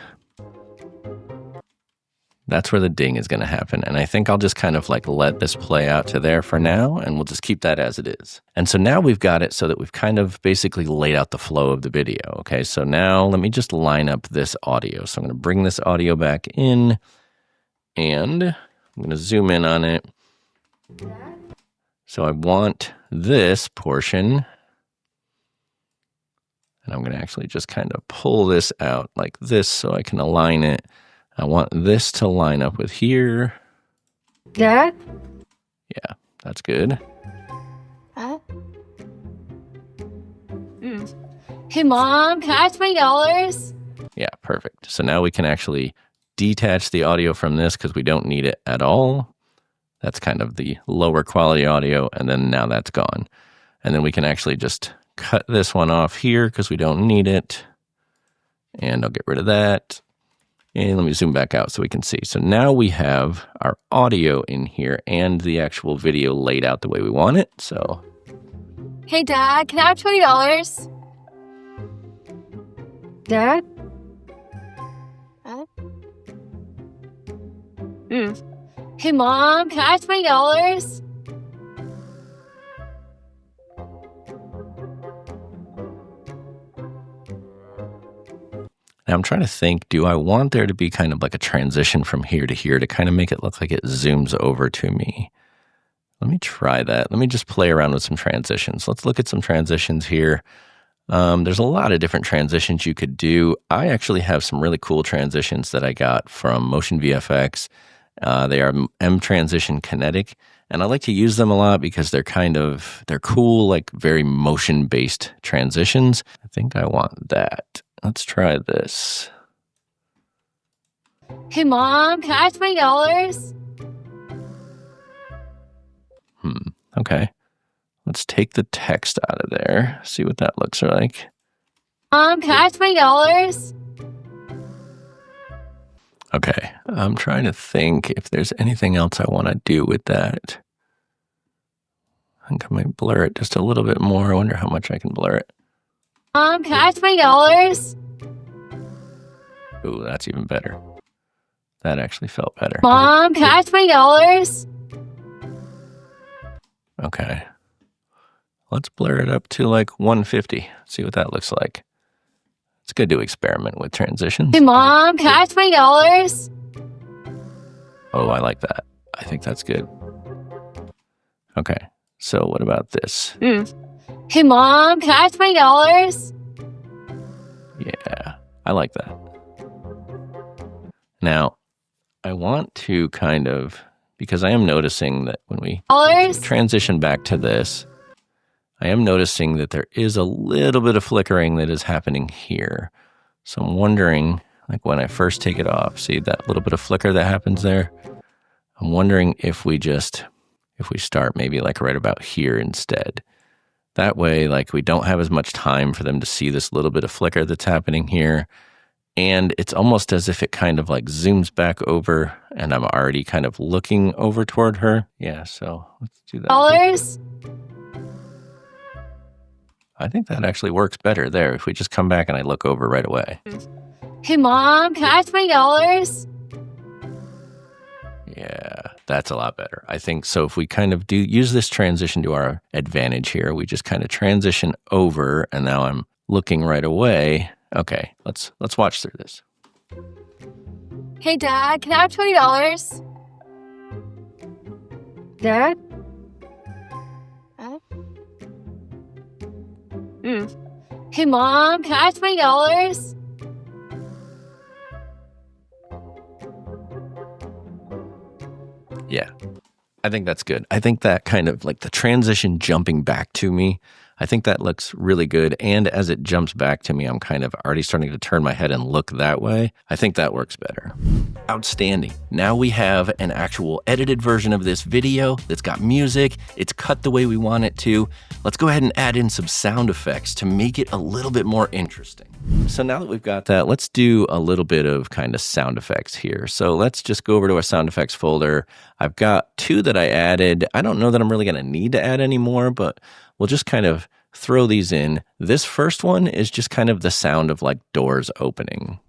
That's where the ding is going to happen. And I think I'll just kind of like let this play out to there for now, and we'll just keep that as it is. And so now we've got it so that we've kind of basically laid out the flow of the video. Okay, so now let me just line up this audio. So I'm going to bring this audio back in, and I'm going to zoom in on it. So I want this portion, and I'm going to actually just kind of pull this out like this so I can align it. I want this to line up with here. Dad? Yeah, that's good. Hey, Mom, can I have $20? Yeah, perfect. So now we can actually detach the audio from this because we don't need it at all. That's kind of the lower quality audio, and then now that's gone. And then we can actually just cut this one off here because we don't need it. And I'll get rid of that. And let me zoom back out so we can see. So now we have our audio in here and the actual video laid out the way we want it. So, Hey, Dad, can I have $20? Dad? Hey, Mom, can I have $20? now I'm trying to think, do I want there to be kind of like a transition from here to here to kind of make it look like it zooms over to me? Let me try that. Let me just play around with some transitions. Let's look at some transitions here. There's a lot of different transitions you could do. I actually have some really cool transitions that I got from Motion VFX. They are M Transition Kinetic, and I like to use them a lot because they're cool, like very motion-based transitions. I think I want that. Let's try this. Hey, Mom, can I have $20? Okay. Let's take the text out of there, see what that looks like. Mom, can I have $20? Okay, I'm trying to think if there's anything else I want to do with that. I think I might blur it just a little bit more. I wonder how much I can blur it. Mom, can I have $20? Ooh, that's even better. That actually felt better. Mom, can I have $20? Okay. Let's blur it up to like 150. See what that looks like. It's good to experiment with transitions. Hey, Mom, can I have $20? Oh, I like that. I think that's good. Okay, so what about this? Hey, Mom, can I have $20? Yeah, I like that. Now, I want to kind of, because I am noticing that when we transition back to this, I am noticing that there is a little bit of flickering that is happening here. So I'm wondering, like when I first take it off, see that little bit of flicker that happens there? I'm wondering if we start maybe like right about here instead. That way, like we don't have as much time for them to see this little bit of flicker that's happening here. And it's almost as if it kind of like zooms back over and I'm already kind of looking over toward her. Yeah, so let's do that. I think that actually works better there if we just come back and I look over right away. Hey, Mom, can I have $20? Yeah, that's a lot better. I think so. If we kind of use this transition to our advantage here, we just kind of transition over and now I'm looking right away. Okay, let's watch through this. Hey, Dad, can I have $20? Dad? Hey, Mom, can I have $20? Yeah, I think that's good. I think that kind of like the transition jumping back to me, I think that looks really good. And as it jumps back to me, I'm kind of already starting to turn my head and look that way. I think that works better. Outstanding. Now we have an actual edited version of this video that's got music. It's cut the way we want it to. Let's go ahead and add in some sound effects to make it a little bit more interesting. So now that we've got that, let's do a little bit of kind of sound effects here. So let's just go over to our sound effects folder. I've got 2 that I added. I don't know that I'm really going to need to add any more, but we'll just kind of throw these in. This first one is just kind of the sound of like doors opening.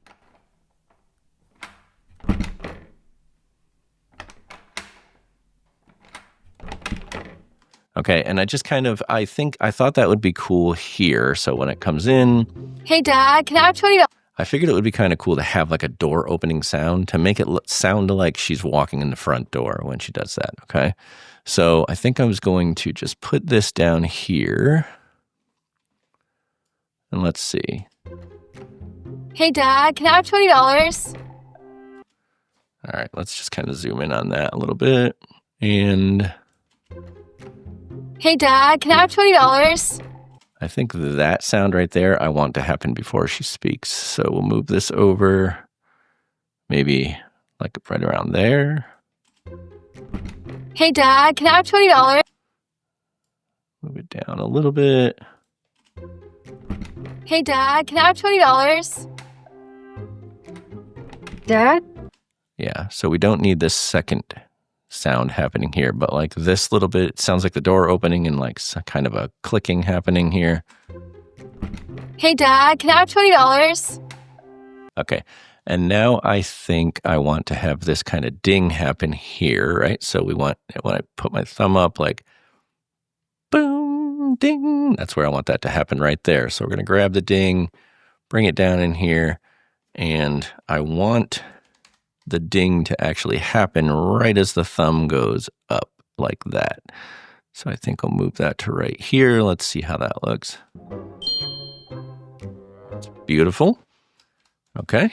Okay, and I thought that would be cool here. So when it comes in, Hey, Dad, can I have $20? I figured it would be kind of cool to have like a door opening sound to make it sound like she's walking in the front door when she does that, okay? So I think I was going to just put this down here. And let's see. Hey, Dad, can I have $20? All right, let's just kind of zoom in on that a little bit. And hey, Dad, can I have $20? I think that sound right there, I want to happen before she speaks. So we'll move this over, maybe like right around there. Hey, Dad, can I have $20? Move it down a little bit. Hey, Dad, can I have $20? Dad? Yeah, so we don't need this second sound happening here, but like this little bit, it sounds like the door opening and like kind of a clicking happening here. Hey, Dad, can I have $20? Okay, and now I think I want to have this kind of ding happen here, right? So we want, when I put my thumb up, like boom, ding, that's where I want that to happen right there. So we're going to grab the ding, bring it down in here, and I want the ding to actually happen right as the thumb goes up like that. So I think I'll move that to right here. Let's see how that looks. It's beautiful. Okay,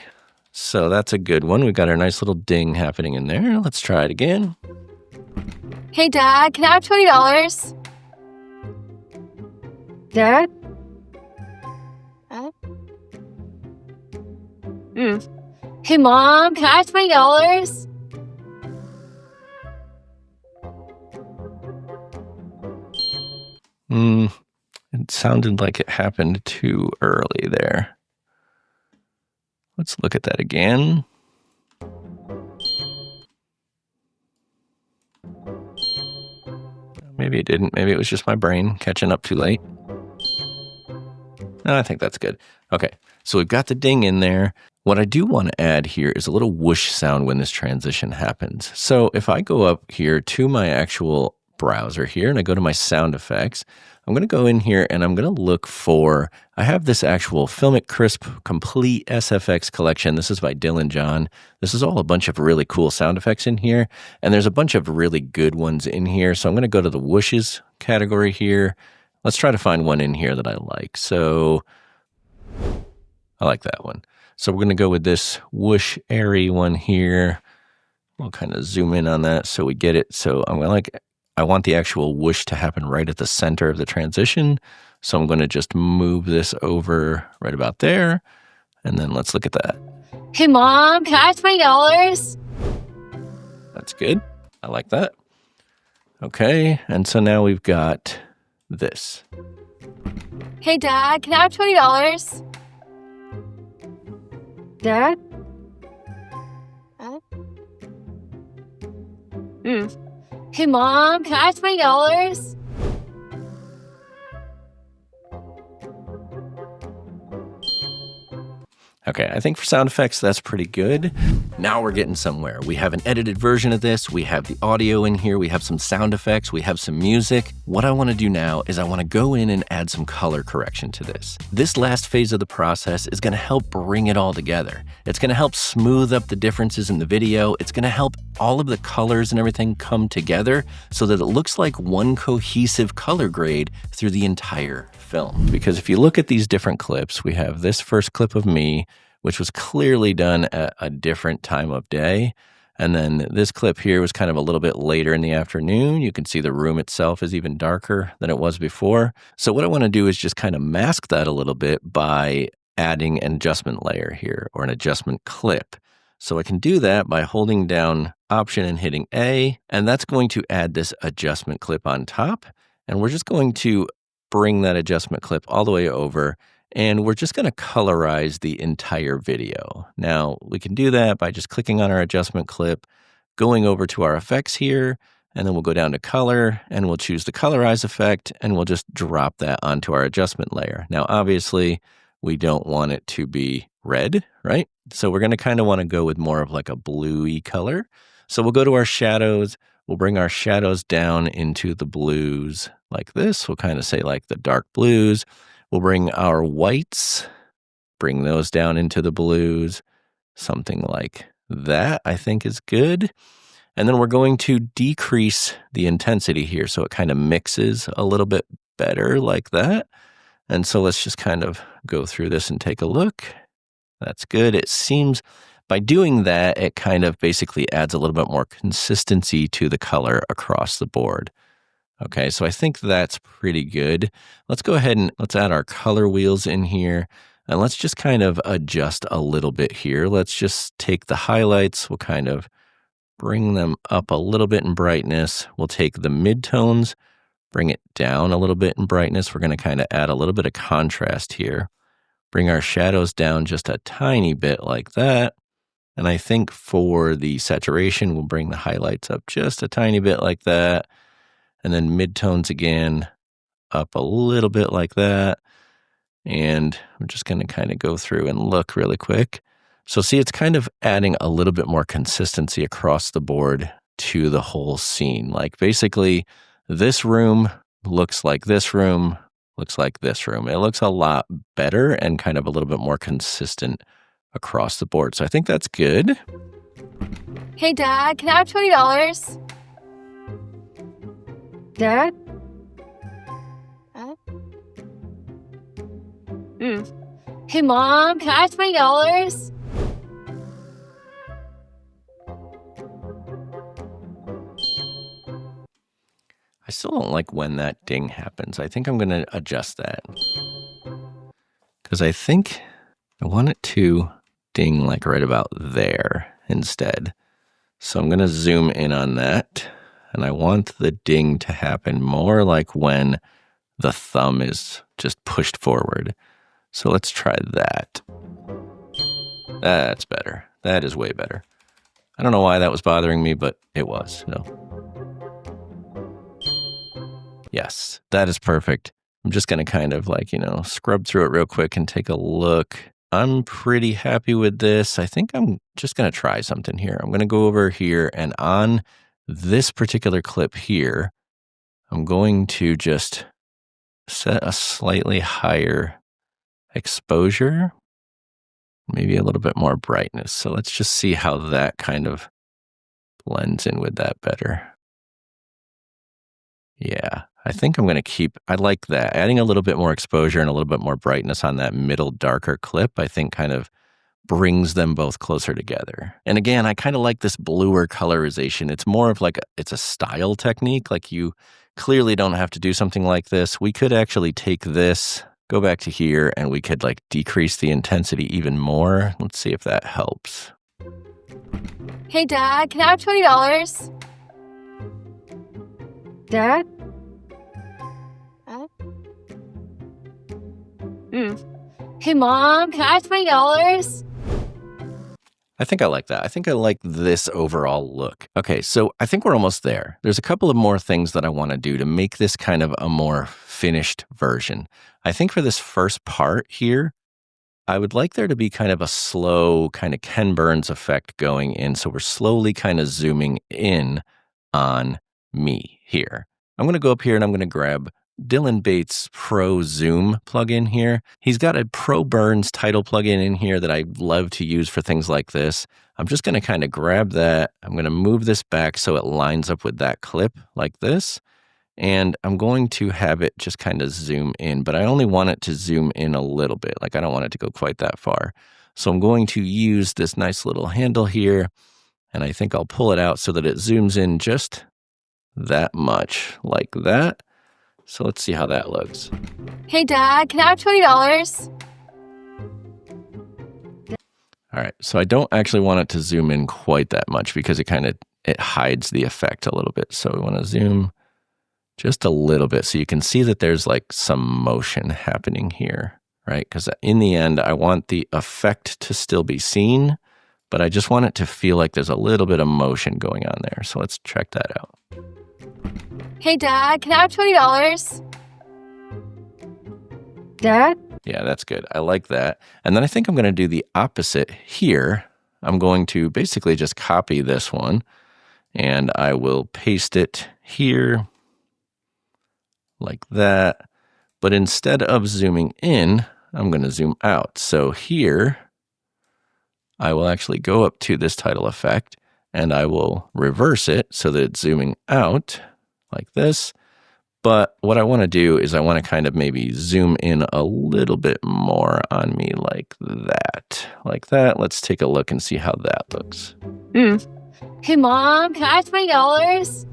so that's a good one. We've got our nice little ding happening in there. Let's try it again. Hey, Dad, can I have $20? Dad? Hey, Mom, can I have $20? It sounded like it happened too early there. Let's look at that again. Maybe it didn't. Maybe it was just my brain catching up too late. No, I think that's good. Okay, so we've got the ding in there. What I do want to add here is a little whoosh sound when this transition happens. So if I go up here to my actual browser here and I go to my sound effects, I'm going to go in here and I'm going to look for, I have this actual Filmic Crisp Complete SFX collection. This is by Dylan John. This is all a bunch of really cool sound effects in here. And there's a bunch of really good ones in here. So I'm going to go to the whooshes category here. Let's try to find one in here that I like. So I like that one. So we're going to go with this whoosh airy one here. We'll kind of zoom in on that so we get it. So I want the actual whoosh to happen right at the center of the transition. So I'm going to just move this over right about there. And then let's look at that. Hey, Mom, can I have $20? That's good. I like that. Okay. And so now we've got this. Hey, Dad, can I have $20? Dad? Hey, Mom, can I have $20? Okay, I think for sound effects, that's pretty good. Now we're getting somewhere. We have an edited version of this. We have the audio in here. We have some sound effects. We have some music. What I want to do now is I want to go in and add some color correction to this. This last phase of the process is going to help bring it all together. It's going to help smooth up the differences in the video. It's going to help all of the colors and everything come together so that it looks like one cohesive color grade through the entire film. Because if you look at these different clips, we have this first clip of me, which was clearly done at a different time of day. And then this clip here was kind of a little bit later in the afternoon. You can see the room itself is even darker than it was before. So what I want to do is just kind of mask that a little bit by adding an adjustment layer here, or an adjustment clip. So I can do that by holding down Option and hitting A, and that's going to add this adjustment clip on top. And we're just going to bring that adjustment clip all the way over, and we're just going to colorize the entire video. Now, we can do that by just clicking on our adjustment clip, going over to our effects here, and then we'll go down to color, and we'll choose the colorize effect, and we'll just drop that onto our adjustment layer. Now, obviously, we don't want it to be red, right? So we're going to kind of want to go with more of like a bluey color. So we'll go to our shadows, We'll bring our shadows down into the blues like this. We'll kind of say like the dark blues. We'll bring our whites, bring those down into the blues. Something like that, I think, is good. And then we're going to decrease the intensity here so it kind of mixes a little bit better like that. And so let's just kind of go through this and take a look. That's good. It seems by doing that, it kind of basically adds a little bit more consistency to the color across the board. Okay, so I think that's pretty good. Let's go ahead and let's add our color wheels in here. And let's just kind of adjust a little bit here. Let's just take the highlights. We'll kind of bring them up a little bit in brightness. We'll take the midtones, bring it down a little bit in brightness. We're going to kind of add a little bit of contrast here. Bring our shadows down just a tiny bit like that. And I think for the saturation, we'll bring the highlights up just a tiny bit like that. And then midtones again, up a little bit like that. And I'm just going to kind of go through and look really quick. So see, it's kind of adding a little bit more consistency across the board to the whole scene. Like basically, this room looks like this room, looks like this room. It looks a lot better and kind of a little bit more consistent across the board. So I think that's good. Hey, Dad, can I have $20? Dad? Hey, Mom, can I have $20? I still don't like when that ding happens. I think I'm going to adjust that. Because I think I want it to ding like right about there instead. So I'm going to zoom in on that. And I want the ding to happen more like when the thumb is just pushed forward. So let's try that. That's better. That is way better. I don't know why that was bothering me, but it was. So. Yes, that is perfect. I'm just going to kind of like, scrub through it real quick and take a look. I'm pretty happy with this. I think I'm just going to try something here. I'm going to go over here and on this particular clip here, I'm going to just set a slightly higher exposure, maybe a little bit more brightness. So let's just see how that kind of blends in with that better. Yeah, I think I'm going to keep, I like that. Adding a little bit more exposure and a little bit more brightness on that middle darker clip, I think kind of brings them both closer together. And again, I kind of like this bluer colorization. It's more of like, it's a style technique. Like you clearly don't have to do something like this. We could actually take this, go back to here, and we could like decrease the intensity even more. Let's see if that helps. Hey, Dad, can I have $20? Dad? Hey, Mom, can I have $20? I think I like that. I think I like this overall look. Okay, so I think we're almost there. There's a couple of more things that I want to do to make this kind of a more finished version. I think for this first part here, I would like there to be kind of a slow kind of Ken Burns effect going in. So we're slowly kind of zooming in on me here. I'm going to go up here and I'm going to grab Dylan Bates' Pro Zoom plugin here. He's got a Pro Burns title plugin in here that I love to use for things like this. I'm just going to kind of grab that. I'm going to move this back so it lines up with that clip like this. And I'm going to have it just kind of zoom in, but I only want it to zoom in a little bit. Like I don't want it to go quite that far. So I'm going to use this nice little handle here. And I think I'll pull it out so that it zooms in just that much like that. So let's see how that looks. Hey, Dad, can I have $20? All right, so I don't actually want it to zoom in quite that much because it hides the effect a little bit. So we want to zoom just a little bit so you can see that there's like some motion happening here, right? Because in the end, I want the effect to still be seen, but I just want it to feel like there's a little bit of motion going on there. So let's check that out. Hey, Dad, can I have $20? Dad? Yeah, that's good. I like that. And then I think I'm going to do the opposite here. I'm going to basically just copy this one. and I will paste it here like that. But instead of zooming in, I'm going to zoom out. So here, I will actually go up to this title effect and I will reverse it so that it's zooming out like this. But what I want to do is I want to kind of maybe zoom in a little bit more on me like that. Like that. Let's take a look and see how that looks. Hey, Mom, can I have $20?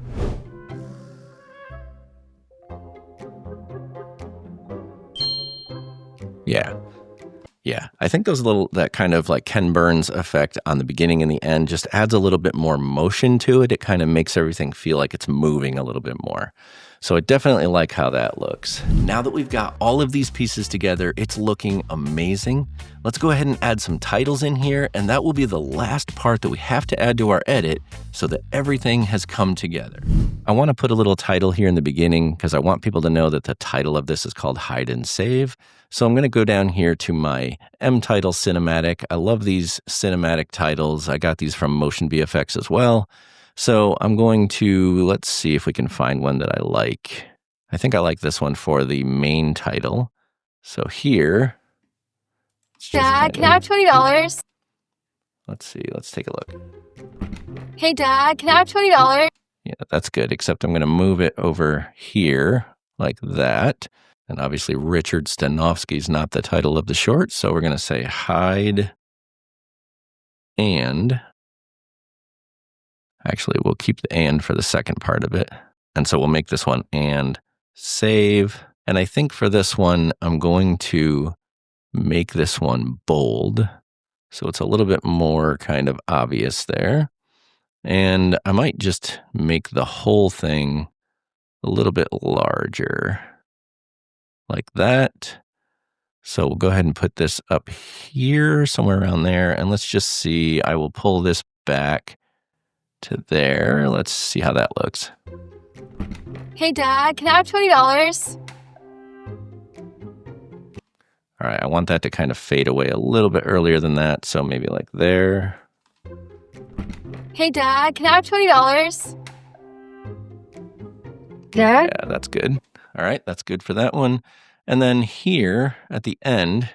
Yeah, I think that kind of like Ken Burns effect on the beginning and the end just adds a little bit more motion to it. It kind of makes everything feel like it's moving a little bit more. So I definitely like how that looks. Now that we've got all of these pieces together, it's looking amazing. Let's go ahead and add some titles in here, and that will be the last part that we have to add to our edit so that everything has come together. I want to put a little title here in the beginning because I want people to know that the title of this is called Hide and Save. So I'm going to go down here to my M-Title Cinematic. I love these cinematic titles. I got these from Motion VFX as well. So I'm going to, let's see if we can find one that I like. I think I like this one for the main title. So here. Dad, can I have $20? Let's see, let's take a look. Hey, Dad, can I have $20? Yeah, that's good, except I'm going to move it over here like that. And obviously Richard Stanovsky is not the title of the short, so we're going to say hide and... Actually, we'll keep the and for the second part of it. And so we'll make this one and save. And I think for this one, I'm going to make this one bold. So it's a little bit more kind of obvious there. And I might just make the whole thing a little bit larger like that. So we'll go ahead and put this up here, somewhere around there. And let's just see, I will pull this back to there. Let's see how that looks. Hey, Dad, can I have $20? All right, I want that to kind of fade away a little bit earlier than that. So maybe like there. Hey, Dad, can I have $20? Dad? Yeah, that's good. All right, that's good for that one. And then here at the end,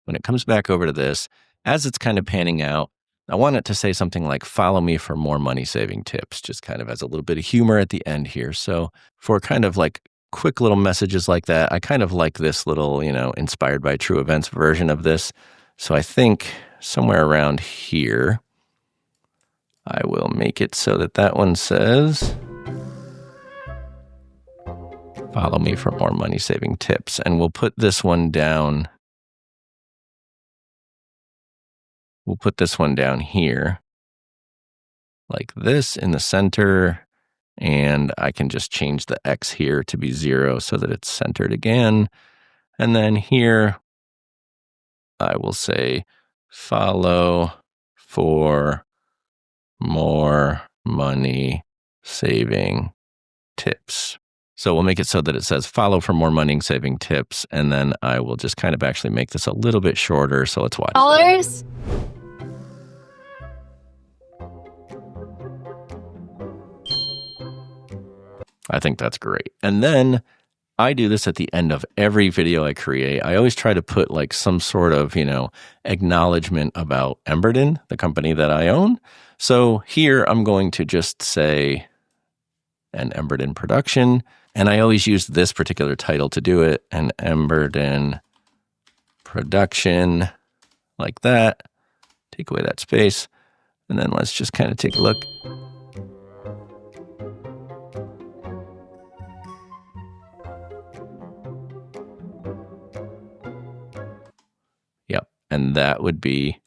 when it comes back over to this, as it's kind of panning out, I want it to say something like, follow me for more money-saving tips, just kind of as a little bit of humor at the end here. So for kind of like quick little messages like that, I kind of like this little, inspired by true events version of this. So I think somewhere around here, I will make it so that that one says, follow me for more money-saving tips. And we'll put this one down. We'll put this one down here like this in the center. And I can just change the X here to be 0 so that it's centered again. And then here, I will say, follow for more money saving tips. So we'll make it so that it says follow for more money saving tips. And then I will just kind of actually make this a little bit shorter. So let's watch. Dollars? I think that's great. And then I do this at the end of every video I create. I always try to put like some sort of, acknowledgement about Emberden, the company that I own. So here I'm going to just say an Emberden production. And I always use this particular title to do it, an Emberden production, like that. Take away that space. And then let's just kind of take a look. And that would be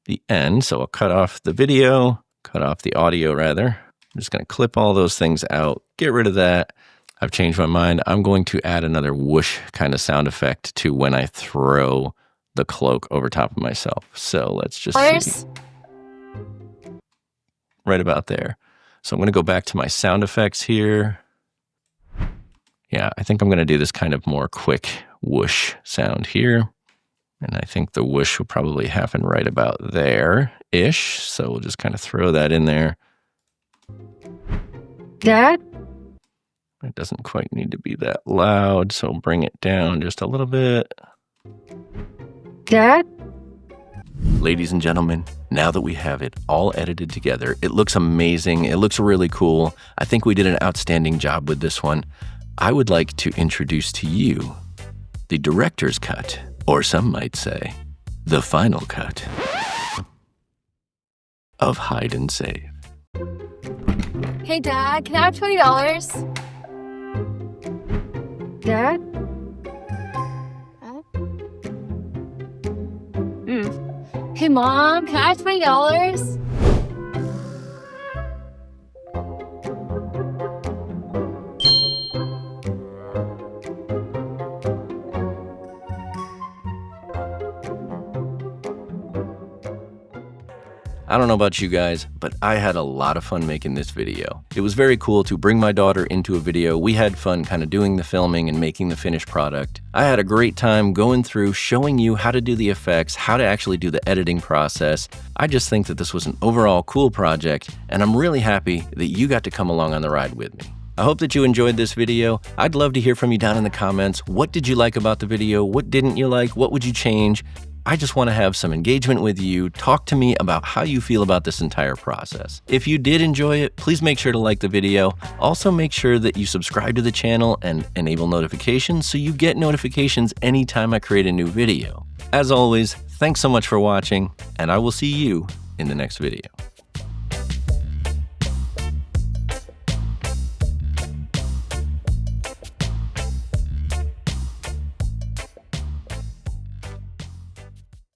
the end. So I'll cut off the video, cut off the audio rather. I'm just going to clip all those things out, get rid of that. I've changed my mind. I'm going to add another whoosh kind of sound effect to when I throw the cloak over top of myself. So let's just see. Right about there. So I'm going to go back to my sound effects here. Yeah, I think I'm going to do this kind of more quick whoosh sound here. And I think the whoosh will probably happen right about there-ish. So we'll just kind of throw that in there. Dad? It doesn't quite need to be that loud, so bring it down just a little bit. Dad? Ladies and gentlemen, now that we have it all edited together, it looks amazing. It looks really cool. I think we did an outstanding job with this one. I would like to introduce to you the director's cut, or some might say, the final cut of Hide and Save. Hey, Dad, can I have $20? Dad? Hey, Mom, can I have $20? I don't know about you guys, but I had a lot of fun making this video. It was very cool to bring my daughter into a video. We had fun kind of doing the filming and making the finished product. I had a great time going through showing you how to do the effects, how to actually do the editing process. I just think that this was an overall cool project, and I'm really happy that you got to come along on the ride with me. I hope that you enjoyed this video. I'd love to hear from you down in the comments. What did you like about the video? What didn't you like? What would you change? I just want to have some engagement with you. Talk to me about how you feel about this entire process. If you did enjoy it, please make sure to like the video. Also, make sure that you subscribe to the channel and enable notifications so you get notifications anytime I create a new video. As always, thanks so much for watching, and I will see you in the next video.